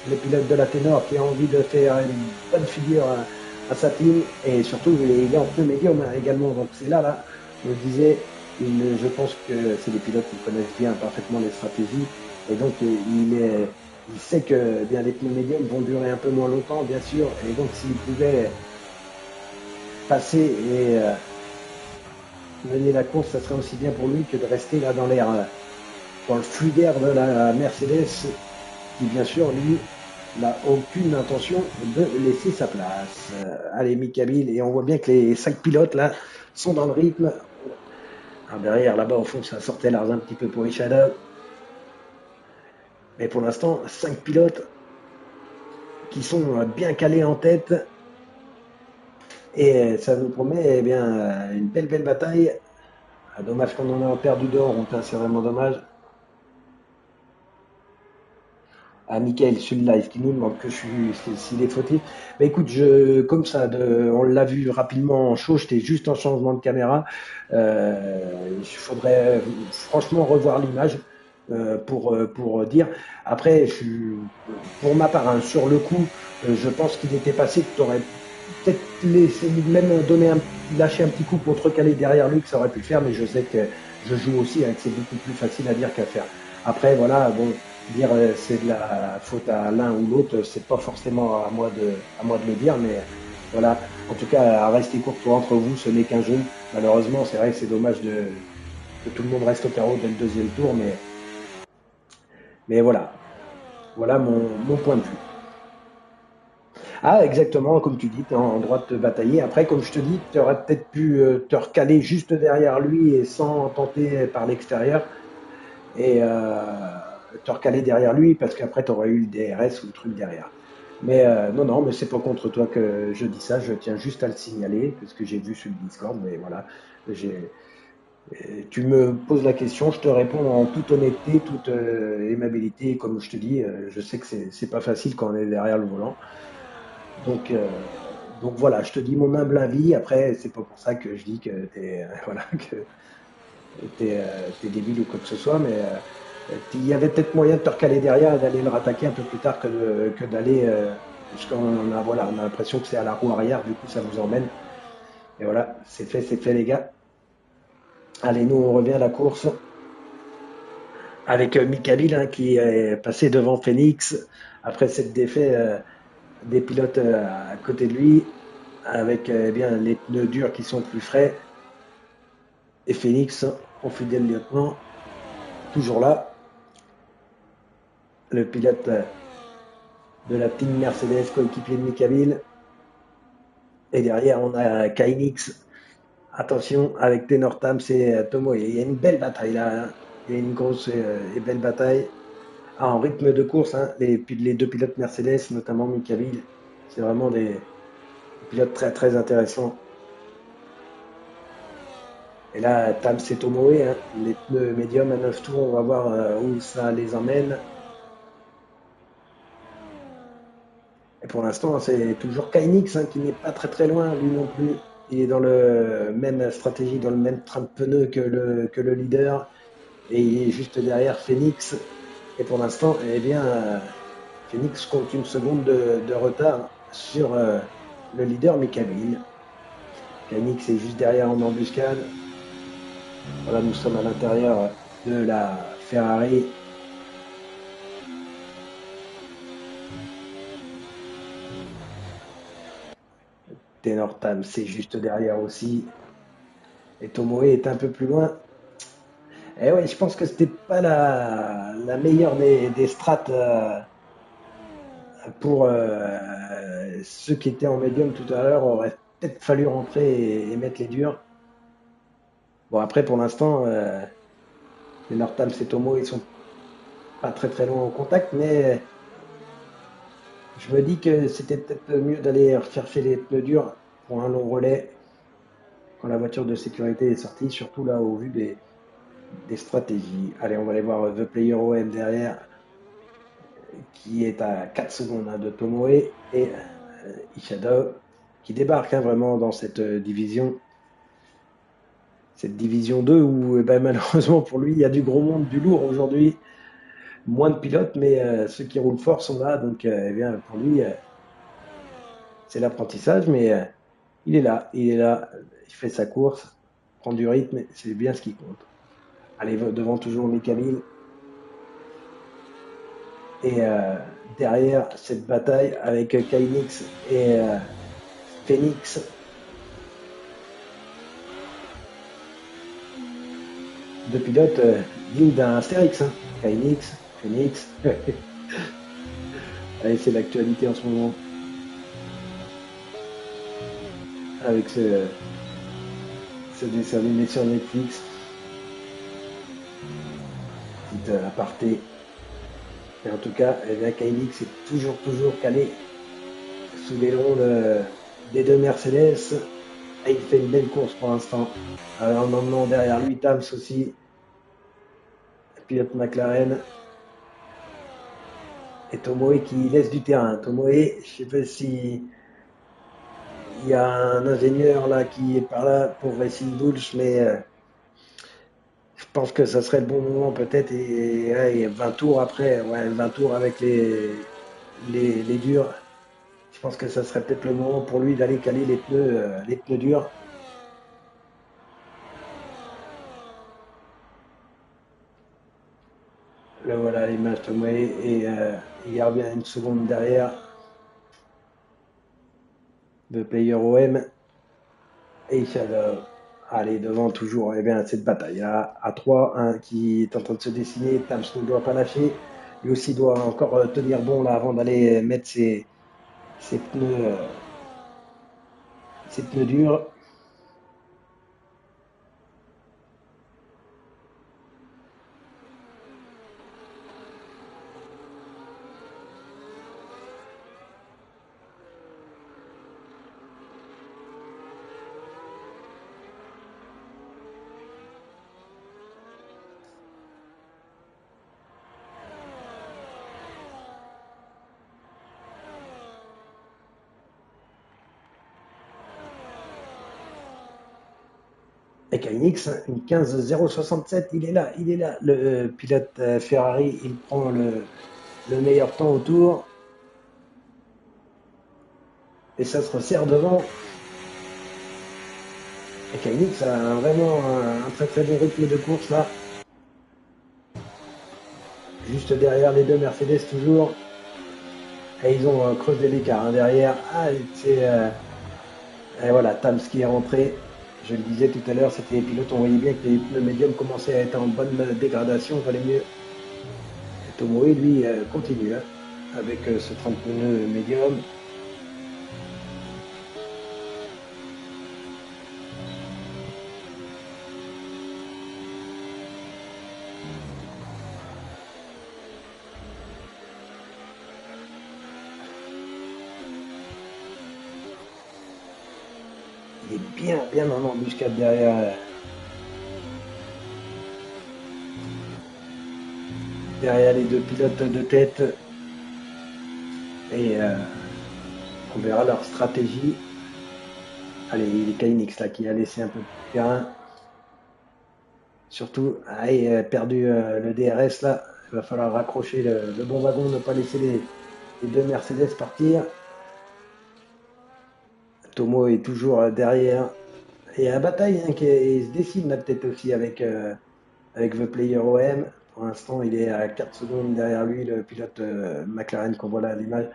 le pilote de la Ténor qui a envie de faire une bonne figure à sa team. Et surtout, il est en pneu médium également. Donc c'est là, je disais, je pense que c'est des pilotes qui connaissent bien parfaitement les stratégies. Et donc il sait que les pneus médiums vont durer un peu moins longtemps, bien sûr. Et donc s'il pouvait passer et mener la course, ça serait aussi bien pour lui que de rester là dans l'air, dans le flux d'air de la Mercedes, qui bien sûr, lui, n'a aucune intention de laisser sa place. Allez, Mikabil, et on voit bien que les 5 pilotes là sont dans le rythme. Alors derrière, là-bas, au fond, ça sortait l'argent un petit peu pour Ishada. Mais pour l'instant, 5 pilotes qui sont bien calés en tête. Et ça nous promet eh bien, une belle bataille. Ah, dommage qu'on en a perdu dehors, c'est vraiment dommage. Ah, Michael, celui-là, est-ce qu'il nous demande que je suis s'il est fautif? Bah écoute, comme ça, on l'a vu rapidement en show, j'étais juste en changement de caméra. Il faudrait franchement revoir l'image pour dire. Après, pour ma part, hein, sur le coup, je pense qu'il était passé, que tu aurais peut-être laissé, même lâcher un petit coup pour te recaler derrière lui, que ça aurait pu le faire, mais je sais que je joue aussi, hein, que c'est beaucoup plus facile à dire qu'à faire. Après, voilà, bon, dire c'est de la faute à l'un ou l'autre, c'est pas forcément à moi de le dire, mais voilà. En tout cas, restez courtois entre vous, ce n'est qu'un jeu. Malheureusement, c'est vrai que c'est dommage que tout le monde reste au carreau dès le deuxième tour, mais voilà. Voilà mon point de vue. Ah, exactement, comme tu dis, tu es en droit de te batailler. Après, comme je te dis, tu aurais peut-être pu te recaler juste derrière lui et sans tenter par l'extérieur. Et te recaler derrière lui parce qu'après tu aurais eu le DRS ou le truc derrière. Mais non, mais c'est pas contre toi que je dis ça, je tiens juste à le signaler parce que j'ai vu sur le Discord, mais voilà, tu me poses la question, je te réponds en toute honnêteté, toute aimabilité, comme je te dis, je sais que c'est pas facile quand on est derrière le volant. Donc voilà, je te dis mon humble avis. Après, c'est pas pour ça que je dis que t'es voilà que t'es débile ou quoi que ce soit, mais il y avait peut-être moyen de te recaler derrière et d'aller le rattaquer un peu plus tard que d'aller. Puisqu'on a, voilà, on a l'impression que c'est à la roue arrière, du coup ça vous emmène. Et voilà, c'est fait les gars. Allez, nous on revient à la course avec Mikabil hein, qui est passé devant Phoenix après cette défaite des pilotes à côté de lui, avec eh bien les pneus durs qui sont plus frais. Et Phoenix, mon fidèle lieutenant, toujours là, le pilote de la team Mercedes, coéquipier de Mikabil. Et derrière, on a Kainix. Attention, avec Tenor Tam, c'est Tomo. Il y a une belle bataille là. Hein. Il y a une grosse et belle bataille. Ah, en rythme de course, hein, les deux pilotes Mercedes, notamment Mikabil, c'est vraiment des pilotes très très intéressants. Et là, Tam, c'est Tomoe. Hein. Les pneus médium à 9 tours, on va voir où ça les emmène. Et pour l'instant, c'est toujours Kainix hein, qui n'est pas très très loin, lui non plus. Il est dans le même stratégie, dans le même train de pneus que le leader. Et il est juste derrière Phoenix. Et pour l'instant, eh bien, Phoenix compte une seconde de retard sur le leader Mikabil. Kainix est juste derrière en embuscade. Voilà, nous sommes à l'intérieur de la Ferrari. Tenor Tam, c'est juste derrière aussi. Et Tomoe est un peu plus loin. Et ouais, je pense que c'était pas la meilleure des strats pour ceux qui étaient en médium tout à l'heure. Aurait peut-être fallu rentrer et mettre les durs. Bon, après, pour l'instant, les Northam et Tomo, ils sont pas très très loin au contact, mais je me dis que c'était peut-être mieux d'aller rechercher les pneus durs pour un long relais quand la voiture de sécurité est sortie, surtout là au vu des stratégies. Allez, on va aller voir The Player OM derrière, qui est à 4 secondes hein, de Tomoe et Ishada, qui débarque hein, vraiment dans cette division. Cette division 2 où ben, malheureusement pour lui, il y a du gros monde, du lourd aujourd'hui. Moins de pilotes, mais ceux qui roulent fort sont là. Donc, eh bien, pour lui, c'est l'apprentissage, mais il est là, il fait sa course, prend du rythme, c'est bien ce qui compte. Allez, devant toujours Mikabil. Et derrière cette bataille avec Kainix et Phoenix, deux pilotes dignes d'un Astérix. Hein. Kainix, Phoenix. Allez, c'est l'actualité en ce moment. Avec ce dessin animé sur Netflix. Petite aparté. Et en tout cas, la KX est toujours calé sous les longs des deux Mercedes. Et il fait une belle course pour l'instant. En emmenant derrière lui Tams aussi, pilote McLaren. Et Tomoe qui laisse du terrain. Tomoe, je sais pas si il y a un ingénieur là qui est par là pour Racing Bulls, mais je pense que ça serait le bon moment peut-être. Et, ouais, et 20 tours après, ouais, 20 tours avec les durs. Je pense que ça serait peut-être le moment pour lui d'aller caler les pneus durs. Là voilà l'image Tomoe et il revient une seconde derrière de Player OM. Et Shadow, allez, devant toujours, eh bien, cette bataille à 3, hein, qui est en train de se dessiner. Tams ne doit pas lâcher. Lui aussi doit encore tenir bon là avant d'aller mettre ses ses pneus durs. Et KNX, une 15,067, il est là. Le pilote Ferrari, il prend le meilleur temps au tour. Et ça se resserre devant. Et KNX a vraiment un très bon rythme de course là. Juste derrière les deux Mercedes toujours. Et ils ont creusé l'écart hein, derrière. Ah, et voilà, Tams qui est rentré. Je le disais tout à l'heure, c'était les pilotes, on voyait bien que les pneus médiums commençaient à être en bonne dégradation, il valait mieux. Et Tomoe, lui, continue hein, avec ce 30 pneus médium. Il est bien en embuscade derrière les deux pilotes de tête. Et on verra leur stratégie. Allez, il est KNX là qui a laissé un peu de terrain. Surtout, ah, il a perdu le DRS là. Il va falloir raccrocher le bon wagon, ne pas laisser les deux Mercedes partir. Tomo est toujours derrière. Et il y a la bataille hein, qui se dessine là peut-être aussi avec The Player OM. Pour l'instant, il est à 4 secondes derrière lui, le pilote McLaren qu'on voit là à l'image.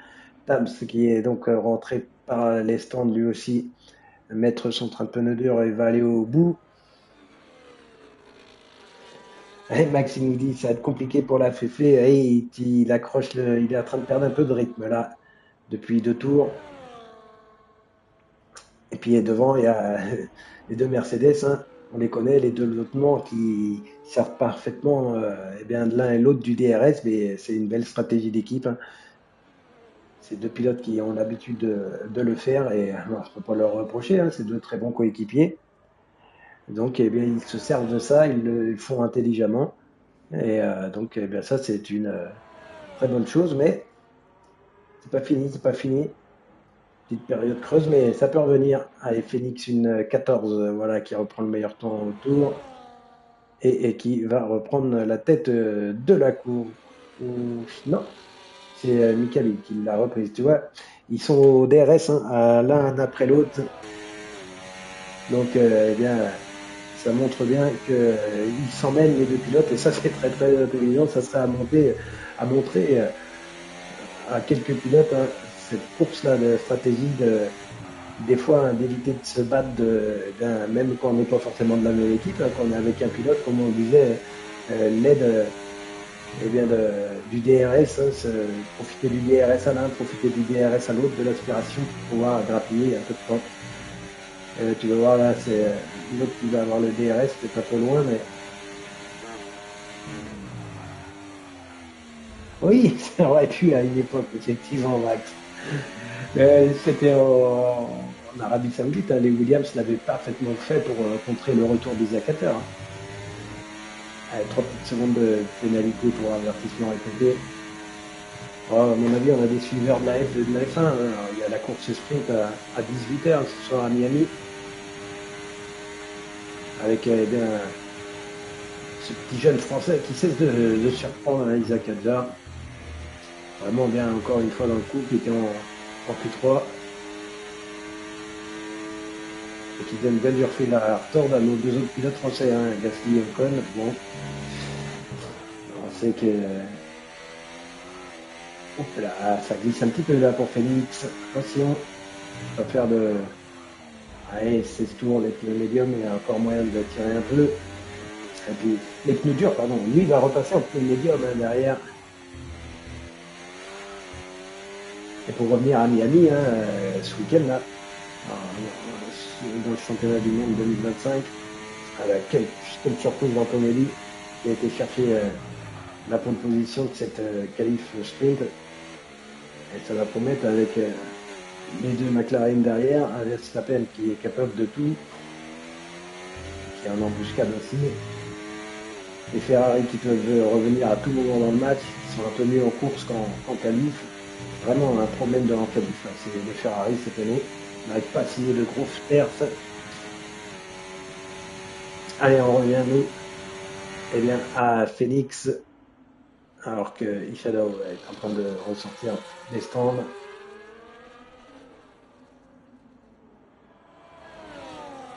Tams qui est donc rentré par les stands lui aussi, mettre son train de pneus dur et va aller au bout. Et Max il nous dit ça va être compliqué pour la Féfé. Et il accroche il est en train de perdre un peu de rythme là depuis 2 tours. Et puis devant, il y a les deux Mercedes, hein, on les connaît, les deux lotements qui servent parfaitement eh bien, de l'un et l'autre du DRS, mais c'est une belle stratégie d'équipe. Hein. C'est deux pilotes qui ont l'habitude de le faire et on ne peut pas leur reprocher, hein, c'est deux très bons coéquipiers. Donc eh bien, ils se servent de ça, ils le font intelligemment. Et donc eh bien, ça, c'est une très bonne chose, mais c'est pas fini. Petite période creuse, mais ça peut revenir. Allez, Phoenix, une 14, voilà, qui reprend le meilleur temps au tour et qui va reprendre la tête de la cour. Non, c'est Mikali qui l'a reprise. Tu vois, ils sont au DRS hein, l'un après l'autre. Donc, eh bien, ça montre bien qu'ils s'emmènent les deux pilotes et ça, c'est très intelligent. Ça serait à montrer à quelques pilotes hein, cette course-là de stratégie des fois hein, d'éviter de se battre même quand on n'est pas forcément de la même équipe, hein, quand on est avec un pilote, comme on disait, l'aide. et bien du DRS, hein, profiter du DRS à l'un, profiter du DRS à l'autre de l'aspiration pour pouvoir grappiller un peu de temps. Tu vas voir là, c'est l'autre qui va avoir le DRS, c'est pas trop loin, mais oui, ça aurait pu à une époque, effectivement, Max. C'était en Arabie Saoudite, hein, les Williams l'avaient parfaitement fait pour contrer le retour d'Isaac Hatter, hein. Allez, 3 petites secondes de pénalité pour avertissement répété. Oh, à mon avis, on a des suiveurs de la F1, hein. Alors, il y a la course sprint à 18h ce soir à Miami, avec eh bien, ce petit jeune français qui cesse de surprendre, hein, Isaac Hadjar. Vraiment bien, encore une fois, dans le coup, qui était en Q3 et qui donne bien du refil à retordre à nos deux autres pilotes français, hein, Gasly et Ocon. Bon, on sait que. Oups là, ça glisse un petit peu là pour Phoenix. Attention, on va faire de. Allez, 16 tours, les pneus médium, il y a encore moyen de tirer un peu. Et puis, les pneus durs, pardon. Lui, il va repasser en pneus médium hein, derrière. Et pour revenir à Miami, hein, ce week-end, là, dans le championnat du monde 2025, quelle surprise d'Antonelli qui a été chercher la pole position de cette qualif sprint. Et ça va promettre avec les deux McLaren derrière, un Verstappen qui est capable de tout, qui est en embuscade aussi. Les Ferrari qui peuvent revenir à tout moment dans le match, qui sont un peu mieux en course qu'en qualif. Vraiment un problème de qualif. C'est les Ferrari cette année. On n'arrive pas à signer de grosses perfs. Allez, on revient nous eh bien, à Phoenix, alors que Ishado est en train de ressortir des stands.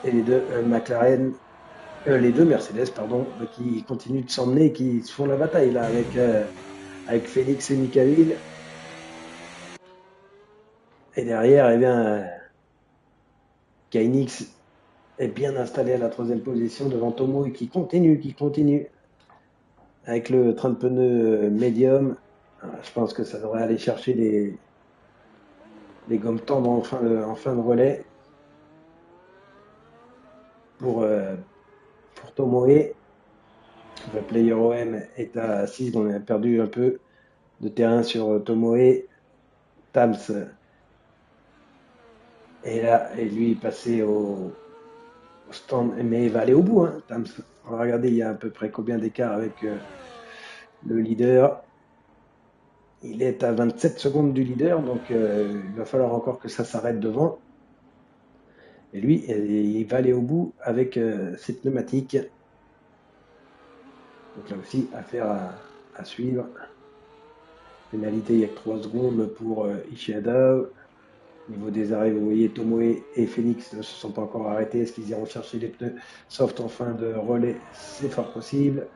Et les deux McLaren, les deux Mercedes, pardon, qui continuent de s'emmener, qui se font la bataille là avec Félix et Michael. Et derrière, eh bien, KNX est bien installé à la troisième position devant Tomo et qui continue avec le train de pneus médium. Je pense que ça devrait aller chercher les gommes tendres en fin de relais pour, euh, pour Tomoe. Le player OM est à 6, on a perdu un peu de terrain sur Tomoe. Tams est là et lui est passé au stand, mais il va aller au bout. Hein, Tams. On va regarder, il y a à peu près combien d'écart avec le leader. Il est à 27 secondes du leader, donc il va falloir encore que ça s'arrête devant. Et lui, il va aller au bout avec ses pneumatiques. Donc là aussi, affaire à suivre. Pénalité, il y a que 3 secondes pour Ishida. Au niveau des arrêts, vous voyez, Tomoe et Phoenix ne se sont pas encore arrêtés. Est-ce qu'ils iront chercher les pneus soft en fin de relais? C'est fort possible.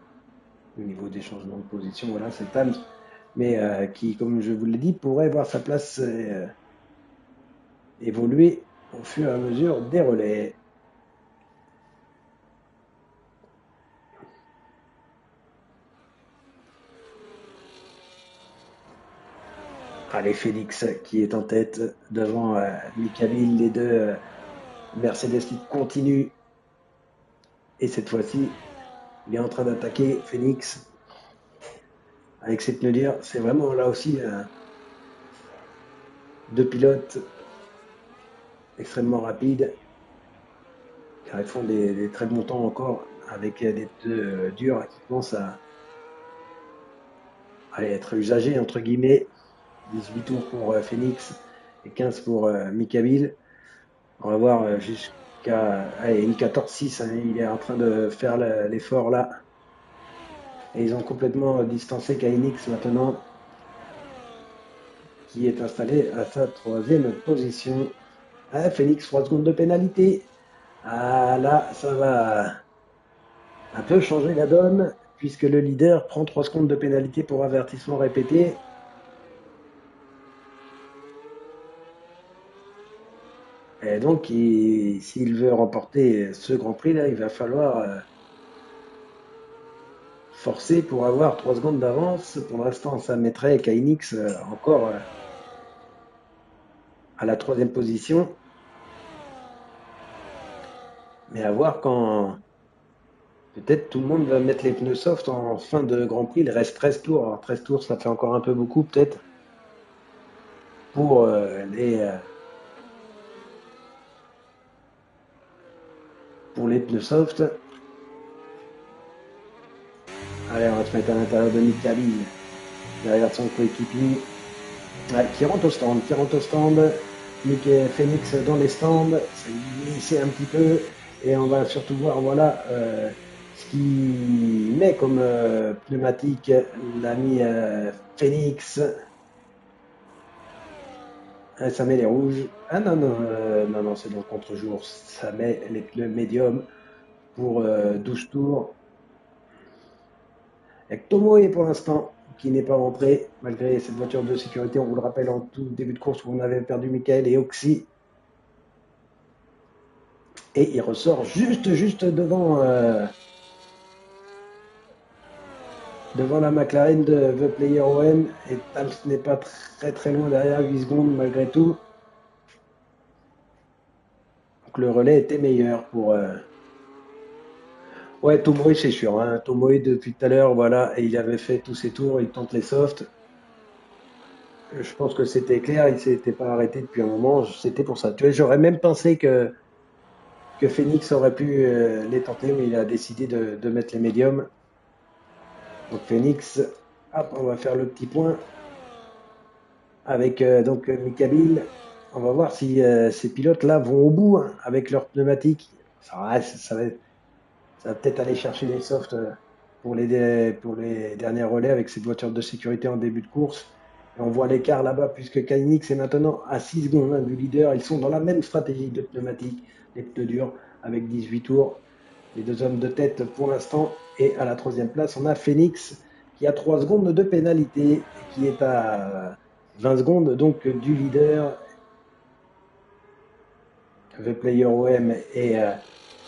Au niveau des changements de position, voilà, c'est Tams. Mais qui, comme je vous l'ai dit, pourrait voir sa place évoluer au fur et à mesure des relais. Allez, Félix qui est en tête devant Mikhail, les deux Mercedes qui continuent. Et cette fois-ci, il est en train d'attaquer Phoenix avec ses pneus durs. C'est vraiment là aussi deux pilotes extrêmement rapides car ils font des très bons temps encore avec des pneus durs qui commencent à être usagés entre guillemets. 18 tours pour Phoenix et 15 pour Mikhail. On va voir jusqu'à une 14-6. Hein, il est en train de faire l'effort là. Et ils ont complètement distancé KNX maintenant, qui est installé à sa troisième position. Ah, Phoenix, 3 secondes de pénalité. Ah là, ça va un peu changer la donne, puisque le leader prend 3 secondes de pénalité pour avertissement répété. Et donc, s'il veut remporter ce Grand Prix là, il va falloir forcer pour avoir 3 secondes d'avance. Pour l'instant, ça mettrait Kainix encore à la 3e position. Mais à voir quand peut-être tout le monde va mettre les pneus soft en fin de Grand Prix. Il reste 13 tours. Alors 13 tours, ça fait encore un peu beaucoup peut-être pour les pneus soft. Allez, on va se mettre à l'intérieur de Mikabi, derrière son coéquipier. Ouais, qui rentre au stand, Mickey Phoenix dans les stands, c'est un petit peu, et on va surtout voir, voilà, ce qui met comme pneumatique l'ami Phoenix. Ça met les rouges. Ah non, non, non, non, c'est dans le contre-jour. Ça met les pneus médium pour 12 tours. Avec Tomoe pour l'instant, qui n'est pas rentré, malgré cette voiture de sécurité. On vous le rappelle en tout début de course où on avait perdu Michael et Oxy. Et il ressort juste devant la McLaren de The Player OM. Et Tams n'est pas très loin derrière, 8 secondes malgré tout. Donc le relais était meilleur pour... Ouais, Tomoe, c'est sûr. Hein. Tomoe, depuis tout à l'heure, voilà, et il avait fait tous ses tours, il tente les softs. Je pense que c'était clair, il s'était pas arrêté depuis un moment. C'était pour ça. Tu vois, j'aurais même pensé que Phoenix aurait pu les tenter, mais il a décidé de mettre les médiums. Donc Phoenix, hop, on va faire le petit point avec donc Mikabil. On va voir si ces pilotes-là vont au bout hein, avec leurs pneumatiques. Ça va peut-être aller chercher les softs pour les derniers relais avec cette voiture de sécurité en début de course. Et on voit l'écart là-bas puisque Kainix est maintenant à 6 secondes hein, du leader. Ils sont dans la même stratégie de pneumatique, les pneus durs avec 18 tours. Les deux hommes de tête pour l'instant. Et à la 3e place, on a Phoenix qui a 3 secondes de pénalité et qui est à 20 secondes donc du leader. The Player OM est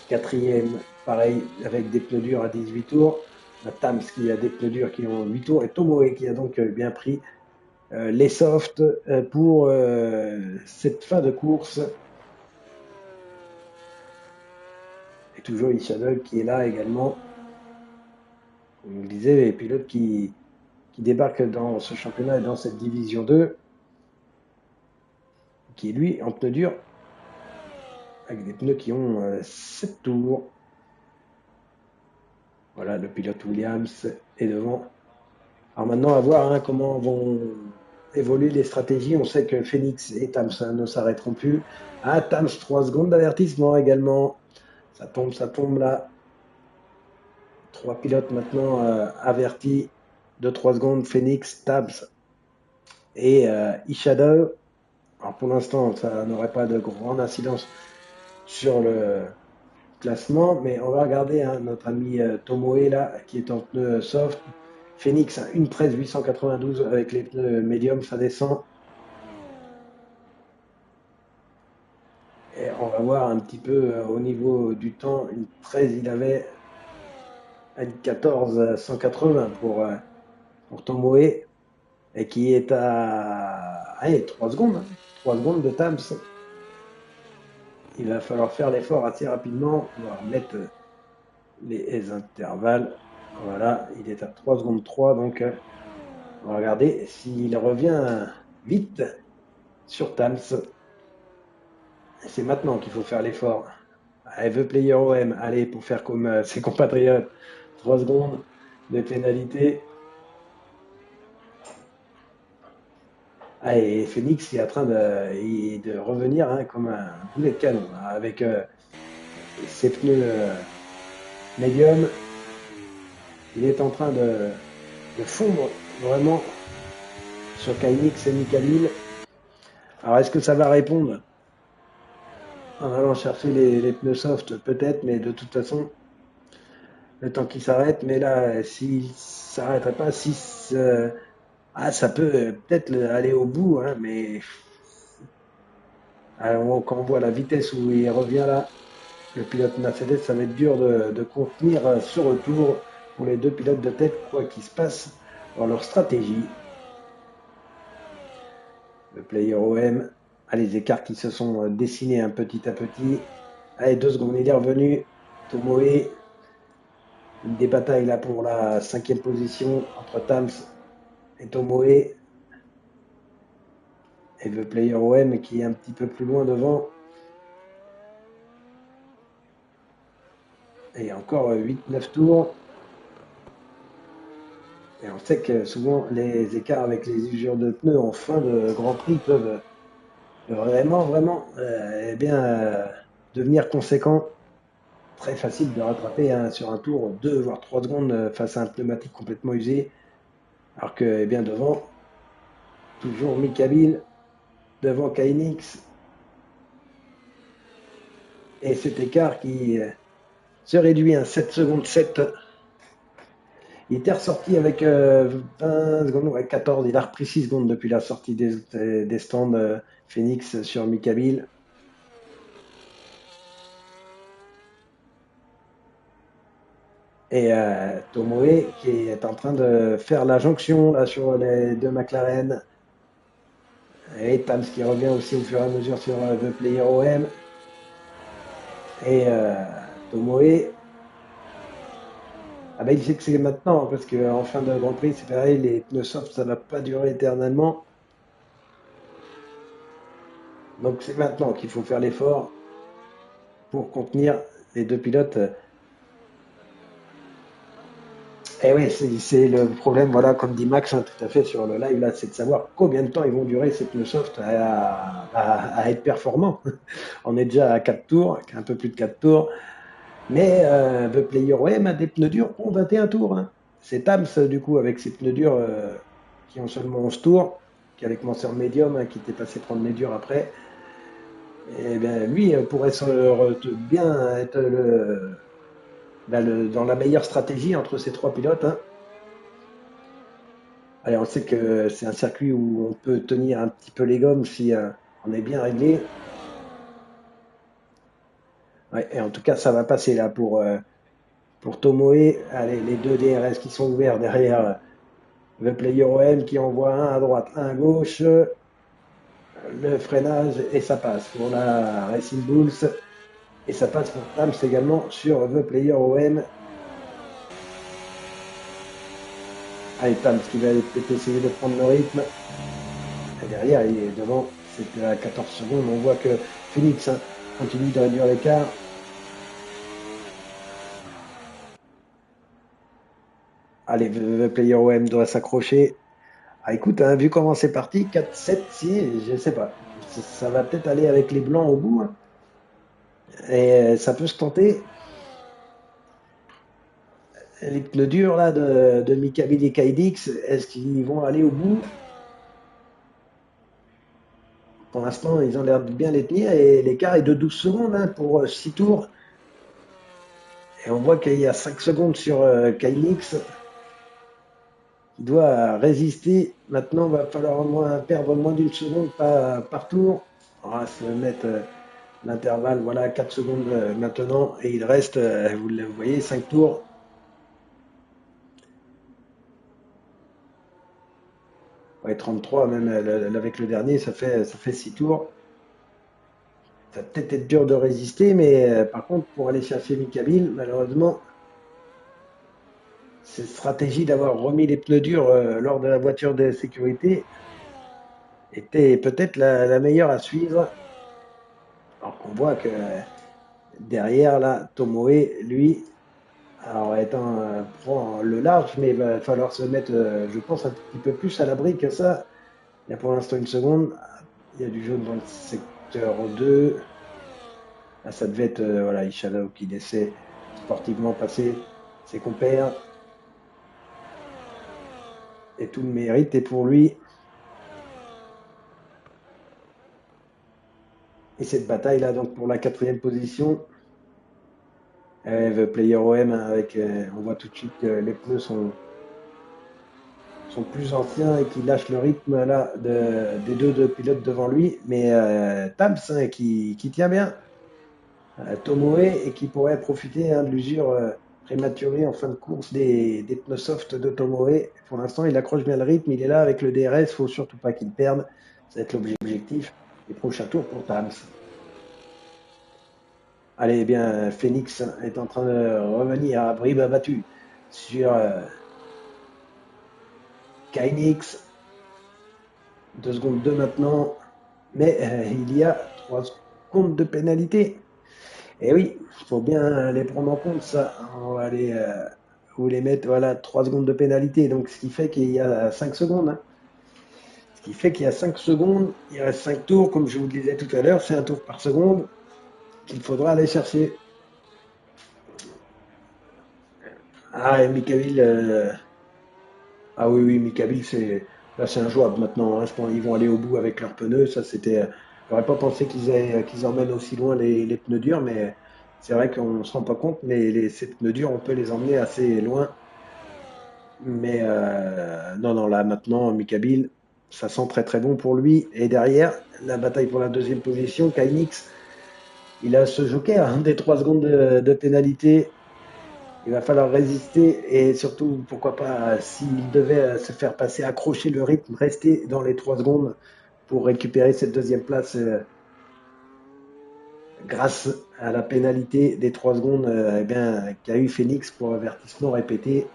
4e, pareil, avec des pneus durs à 18 tours. La Tams qui a des pneus durs qui ont 8 tours. Et Tomoe qui a donc bien pris les softs pour cette fin de course. Et toujours Ishadol qui est là également. Comme on le disait, les pilotes qui débarquent dans ce championnat et dans cette division 2. Qui est lui en pneus durs. Avec des pneus qui ont 7 tours. Voilà, le pilote Williams est devant. Alors maintenant, à voir hein, comment vont évoluer les stratégies. On sait que Phoenix et Tams ne s'arrêteront plus. Ah, Tams, 3 secondes d'avertissement également. Ça tombe là. 3 pilotes maintenant avertis de 3 secondes. Phoenix, Tams et Ishadov. Alors pour l'instant, ça n'aurait pas de grande incidence sur le classement, mais on va regarder hein, notre ami Tomoe là, qui est en pneu soft. Phoenix, une 13 892 avec les pneus médium, ça descend. Et on va voir un petit peu au niveau du temps. Une 13, il avait une 14 180 pour Tomoe, et qui est à 3 secondes. Hein, 3 secondes de Tams. Il va falloir faire l'effort assez rapidement. On va remettre les intervalles. Voilà, il est à 3 secondes 3, donc on va regarder s'il revient vite sur Tams. C'est maintenant qu'il faut faire l'effort. The Player OM, allez, pour faire comme ses compatriotes, 3 secondes de pénalité. Et Phoenix est en train de revenir hein, comme un boulet de canon, hein, avec ses pneus médium. Il est en train de fondre vraiment sur Kainix et Mikabil. Alors, est-ce que ça va répondre en allant chercher les pneus soft? Peut-être, mais de toute façon, le temps qu'il s'arrête. Mais là, s'il ne s'arrêterait pas, ça peut peut-être aller au bout, hein, mais alors, quand on voit la vitesse où il revient là, le pilote Mercedes, ça va être dur de contenir ce retour pour les deux pilotes de tête, quoi qu'il se passe dans leur stratégie. Le player OM a les écarts qui se sont dessinés un petit à petit. Allez, 2 secondes, il est revenu. Tomoe, une des batailles là pour la 5e position entre Tams et Tomoe. Et le player OM qui est un petit peu plus loin devant. Et encore 8-9 tours. Et on sait que souvent les écarts avec les usures de pneus en fin de Grand Prix peuvent vraiment eh bien, devenir conséquents. Très facile de rattraper sur un tour 2 voire 3 secondes face à un pneumatique complètement usé. Alors que eh bien devant, toujours Mikabil, devant Kainix. Et cet écart qui se réduit à 7 secondes 7. Il était ressorti avec 20 secondes, ouais, 14. Il a repris 6 secondes depuis la sortie des stands Phoenix sur Mikabil. Et Tomoe qui est en train de faire la jonction là, sur les deux McLaren. Et Tams qui revient aussi au fur et à mesure sur The Player OM. Et Tomoe, ah ben, il sait que c'est maintenant, parce qu'en fin de Grand Prix, c'est pareil, les pneus soft, ça ne va pas durer éternellement. Donc c'est maintenant qu'il faut faire l'effort pour contenir les deux pilotes. Et oui, c'est le problème, voilà, comme dit Max, hein, tout à fait sur le live, là, c'est de savoir combien de temps ils vont durer ces pneus soft à être performants. On est déjà à 4 tours, un peu plus de 4 tours. Mais The Player OM a des pneus durs pour 21 tours. Hein. C'est Tams, du coup, avec ses pneus durs qui ont seulement 11 tours, qui avait commencé en médium, hein, qui était passé prendre les durs après. Et bien, lui pourrait bien être dans la meilleure stratégie entre ces trois pilotes. Hein. Allez, on sait que c'est un circuit où on peut tenir un petit peu les gommes si on est bien réglé. Ouais, et en tout cas, ça va passer là pour Tomoe. Allez, les deux DRS qui sont ouverts derrière le player OM qui envoie un à droite, un à gauche. Le freinage et ça passe pour la Racing Bulls. Et ça passe pour Tams également sur The Player OM. Allez, Tams qui va peut-être essayer de prendre le rythme. Et derrière, il est devant. C'est à 14 secondes. On voit que Phoenix continue de réduire l'écart. Allez, The Player OM doit s'accrocher. Ah, écoute, hein, vu comment c'est parti, 4-7, si, je sais pas. Ça va peut-être aller avec les blancs au bout. Hein. Et ça peut se tenter. Les pneus durs là, de Mikabil et Kaidix, est-ce qu'ils vont aller au bout? Pour l'instant, ils ont l'air de bien les tenir et l'écart est de 12 secondes hein, pour 6 tours. Et on voit qu'il y a 5 secondes sur Kainix qui doit résister. Maintenant, il va falloir perdre moins d'une seconde par tour. On va se mettre l'intervalle, voilà, 4 secondes maintenant. Et il reste, vous le voyez, 5 tours. Ouais, 33 même avec le dernier, ça fait 6 tours. Ça va peut-être être dur de résister, mais par contre, pour aller chercher Mikabil, malheureusement, cette stratégie d'avoir remis les pneus durs lors de la voiture de sécurité était peut-être la meilleure à suivre. Alors qu'on voit que derrière, là, Tomoe, lui, alors étant prend le large, mais il va falloir se mettre, je pense, un petit peu plus à l'abri que ça. Il y a pour l'instant une seconde. Il y a du jaune dans le secteur 2. Là, ça devait être voilà, Ishadao qui laissait sportivement passer ses compères. Et tout le mérite est pour lui. Et cette bataille là, donc pour la 4e position, The Player OM, avec, on voit tout de suite que les pneus sont plus anciens et qui lâchent le rythme là des deux pilotes devant lui. Mais Tams qui tient bien, Tomoe, et qui pourrait profiter hein, de l'usure prématuré en fin de course des pneus soft de Tomoe. Pour l'instant, il accroche bien le rythme, il est là avec le DRS, il faut surtout pas qu'il perde. Ça va être l'objectif. Les prochains tours pour Tams. Allez, eh bien, Phoenix est en train de revenir à bride abattue sur Kynix. 2 secondes 2 maintenant, mais il y a 3 secondes de pénalité. Et oui, il faut bien les prendre en compte, ça. On va aller vous les mettre, voilà, 3 secondes de pénalité. Donc, ce qui fait qu'il y a 5 secondes. Hein. Ce qui fait qu'il y a 5 secondes, il reste 5 tours, comme je vous le disais tout à l'heure, c'est un tour par seconde qu'il faudra aller chercher. Ah, et Mikael, ah oui, oui, Mikael, là, c'est injouable maintenant. Hein. Je pense qu'ils vont aller au bout avec leurs pneus. Ça, c'était, j'aurais pas pensé qu'ils emmènent aussi loin les pneus durs, mais c'est vrai qu'on ne se rend pas compte, mais ces pneus durs, on peut les emmener assez loin. Mais non, non, là maintenant, Mikabil, ça sent très très bon pour lui. Et derrière, la bataille pour la deuxième position, Kynix, il a ce joker hein, des 3 secondes de pénalité. Il va falloir résister et surtout, pourquoi pas, s'il devait se faire passer, accrocher le rythme, rester dans les 3 secondes pour récupérer cette deuxième place grâce à la pénalité des 3 secondes eh bien, qu'a eu Phoenix pour avertissement répété.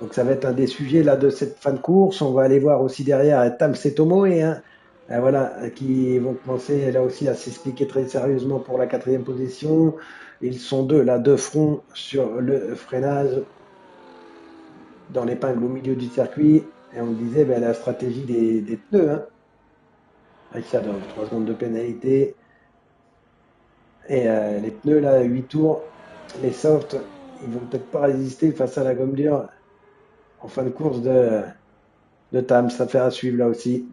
Donc ça va être un des sujets là de cette fin de course. On va aller voir aussi derrière Tam Setomoe, hein, voilà, qui vont commencer là aussi à s'expliquer très sérieusement pour la quatrième position. Ils sont deux là, deux fronts sur le freinage dans l'épingle au milieu du circuit. Et on disait ben, la stratégie des pneus. Hein. Richardov, 3 secondes de pénalité. Et les pneus là, 8 tours, les softs, ils vont peut-être pas résister face à la gomme dure en fin de course de Tam. Ça fait à suivre là aussi.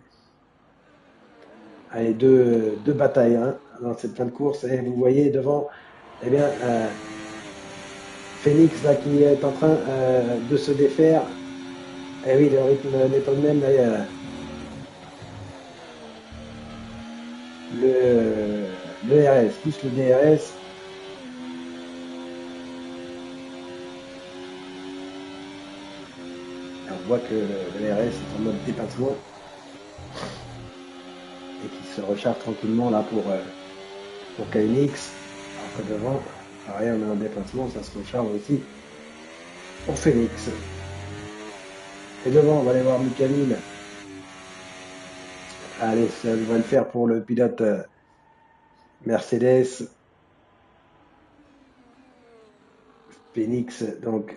Allez, deux batailles hein, dans cette fin de course. Et vous voyez devant, eh bien, Phoenix là, qui est en train de se défaire. Et oui, le rythme n'est pas le même. Là, le RS, plus le DRS. On voit que le RS est en mode dépassement et qui se recharge tranquillement là pour KNX. Alors que devant, pareil, on est en déplacement, ça se recharge aussi pour Phoenix. Et devant, on va aller voir Mikael. Allez, ça va le faire pour le pilote Mercedes. Phoenix, donc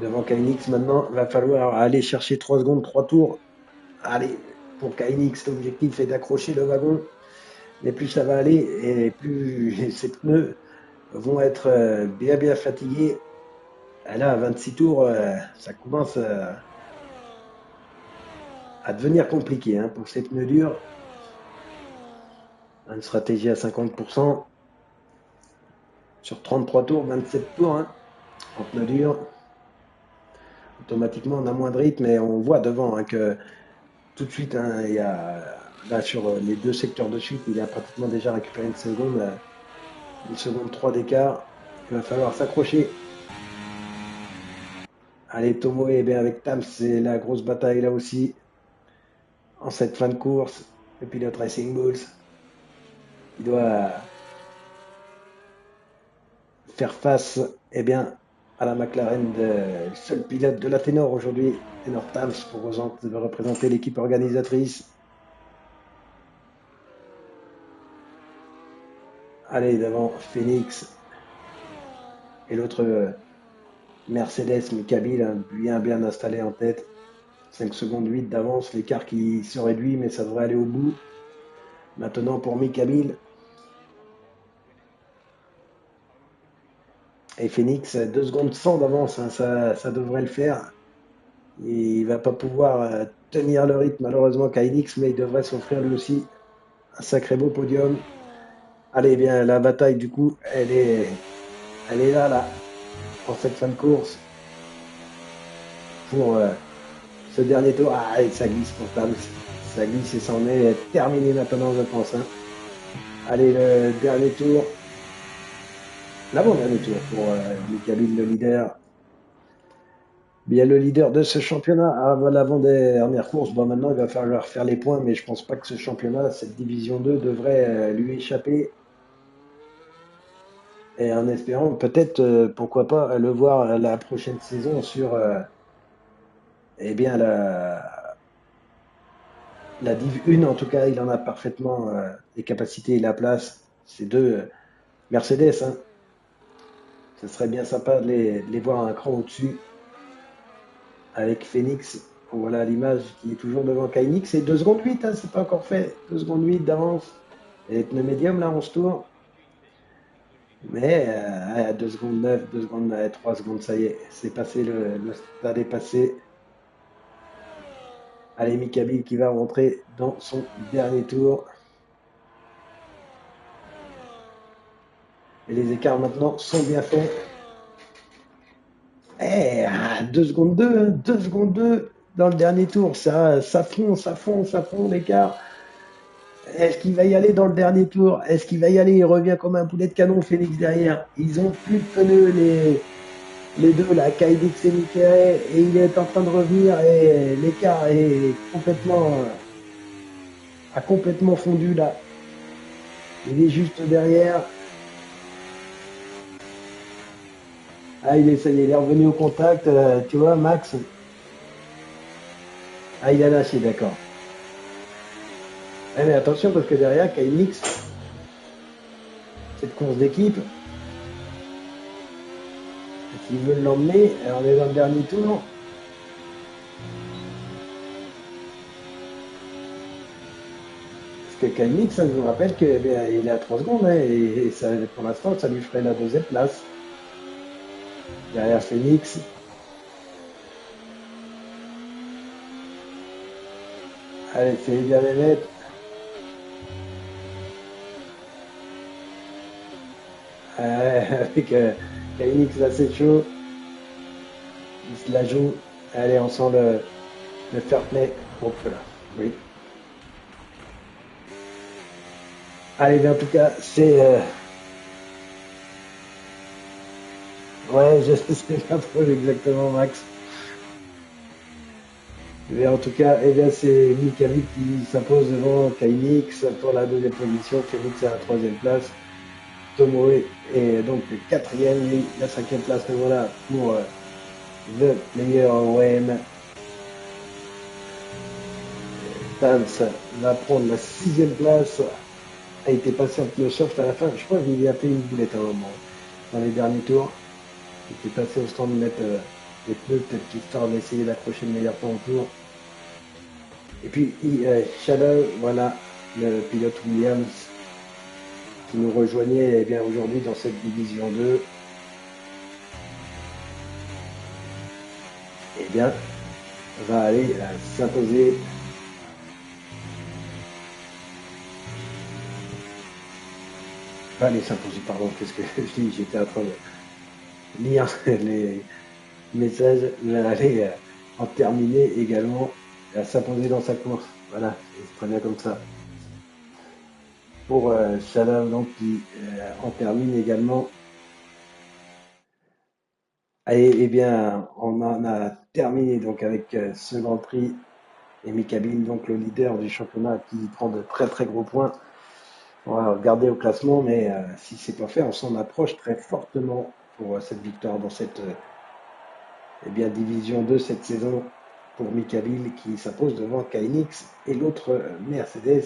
devant KNX maintenant, va falloir aller chercher 3 secondes, 3 tours. Allez, pour KNX, l'objectif est d'accrocher le wagon. Mais plus ça va aller et plus ces pneus vont être bien bien fatigués. Et là, à 26 tours, ça commence à devenir compliqué hein, pour ces pneus durs. Une stratégie à 50%. Sur 33 tours, 27 tours hein, en pneus durs. Automatiquement, on a moins de rythme et on voit devant hein, que tout de suite, hein, il y a là sur les deux secteurs de suite, il a pratiquement déjà récupéré une seconde 3 d'écart. Il va falloir s'accrocher. Allez, Tomoe, eh bien avec Tam, c'est la grosse bataille là aussi. En cette fin de course, le pilote Racing Bulls, il doit faire face eh bien, à la McLaren, le seul pilote de la Ténor aujourd'hui, Ténor Tams, pour représenter l'équipe organisatrice. Allez, devant Phoenix et l'autre Mercedes, Mikabil, hein, bien installé en tête. 5 secondes 8 d'avance, l'écart qui se réduit, mais ça devrait aller au bout. Maintenant pour Mikabil. Et Phoenix, 2 secondes 100 d'avance, hein, ça devrait le faire. Il va pas pouvoir tenir le rythme malheureusement KNX, mais il devrait s'offrir lui aussi un sacré beau podium. Allez, bien, la bataille du coup, elle est là, pour cette fin de course. Pour ce dernier tour. Ah, et ça glisse pour Tams. Ça glisse et c'en est terminé maintenant, je pense. Hein. Allez, le dernier tour. l'avant-dernier tour pour Mikabil, le leader. Bien, le leader de ce championnat à l'avant-dernière course. Bon, maintenant, il va falloir faire les points, mais je pense pas que ce championnat, cette division 2, devrait lui échapper. Et en espérant peut-être, pourquoi pas, le voir la prochaine saison sur eh bien, la Div 1. En tout cas, il en a parfaitement les capacités et la place. Ces deux Mercedes, hein. Ce serait bien sympa de les voir un cran au-dessus avec Phoenix. Voilà l'image qui est toujours devant Kainix. C'est 2 secondes 8, hein, c'est pas encore fait. 2 secondes 8 d'avance. Et le médium, là, 11 tours. Mais à 2 secondes 9, 2 secondes 3 secondes, ça y est, c'est passé, le stade est passé. Allez, Mikabil qui va rentrer dans son dernier tour. Et les écarts maintenant sont bien faits. Eh, 2 secondes 2, 2 secondes 2 dans le dernier tour. Ça fond l'écart. Est-ce qu'il va y aller dans le dernier tour? Est-ce qu'il va y aller? Il revient comme un poulet de canon, Félix derrière. Ils ont plus de pneus, les deux, là, Kaidix et Mickey, et il est en train de revenir et l'écart est a complètement fondu là. Il est juste derrière. Ah, ça y est, il est revenu au contact. Tu vois, Max. Ah, il a lâché, d'accord. Eh, mais attention parce que derrière, KMX, cette course d'équipe, s'ils veulent l'emmener, on est dans le dernier tour. Parce que KMX, ça, je vous rappelle qu'il est à 3 secondes, hein, et ça, pour l'instant, ça lui ferait la deuxième place. Derrière Phoenix. Allez, c'est bien les mettre. Avec KMX, là, c'est chaud. Il se la joue. Allez, on sent le fair play. Hop là. Oui. Allez, mais en tout cas, c'est. Ouais, je sais pas trop exactement, Max. Mais en tout cas, eh bien, c'est Mikavik qui s'impose devant Kainix pour la deuxième position. Phoenix à la troisième place. Tomoe est donc le quatrième. Et la cinquième place, le voilà pour le meilleur OM. Tans va prendre la sixième place. A été passé un peu soft à la fin. Je crois qu'il y a fait une boulette à un moment dans les derniers tours. Il était passé au stand de mettre les pneus, peut-être histoire d'essayer d'accrocher le meilleur temps au tour. Et puis Shadow, voilà, le pilote Williams qui nous rejoignait eh bien aujourd'hui dans cette division 2, eh bien, va aller s'imposer. Va aller s'imposer, pardon, qu'est-ce que je dis? J'étais en train de lire les messages. Il va aller en terminer également, à s'imposer dans sa course. Voilà, c'est très bien comme ça. Pour Shadow, donc, qui en termine également. Allez, eh bien, on en a terminé donc avec ce Grand Prix et Mikabine, donc le leader du championnat qui prend de très très gros points. On va regarder au classement, mais si c'est pas fait, on s'en approche très fortement pour cette victoire dans cette eh bien, division 2 cette saison pour Mikabile qui s'impose devant Kainix et l'autre Mercedes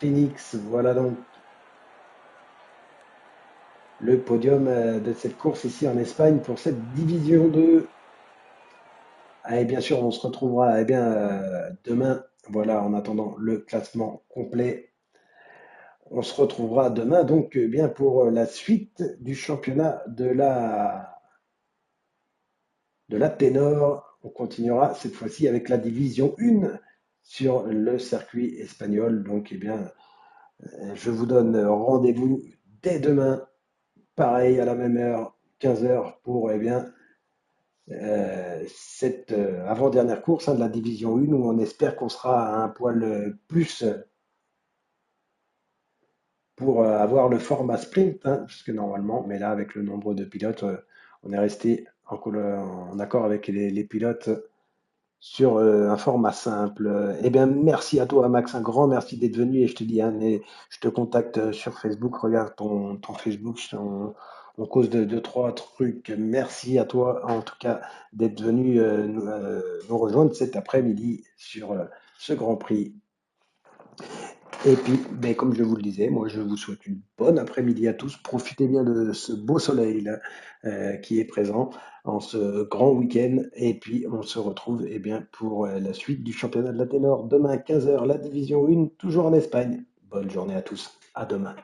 Phoenix. Voilà donc le podium de cette course ici en Espagne pour cette division 2. Ah, et bien sûr, on se retrouvera eh bien, demain. Voilà, en attendant le classement complet. On se retrouvera demain donc bien pour la suite du championnat de la ténor. On continuera cette fois-ci avec la division 1 sur le circuit espagnol. Donc, eh bien, je vous donne rendez-vous dès demain, pareil à la même heure, 15 heures, pour eh bien, cette avant-dernière course de la division 1 où on espère qu'on sera à un poil plus pour avoir le format sprint, hein, parce que normalement, mais là, avec le nombre de pilotes, on est resté en accord avec les pilotes sur un format simple. Eh bien, merci à toi, Max, un grand merci d'être venu et je te dis, hein, je te contacte sur Facebook, regarde ton Facebook, on cause de deux, trois trucs. Merci à toi, en tout cas, d'être venu nous rejoindre cet après-midi sur ce Grand Prix. Et puis, ben, comme je vous le disais, moi je vous souhaite une bonne après-midi à tous. Profitez bien de ce beau soleil là, qui est présent en ce grand week-end. Et puis on se retrouve eh bien, pour la suite du championnat de la ténor demain 15 h, la division 1, toujours en Espagne. Bonne journée à tous. À demain.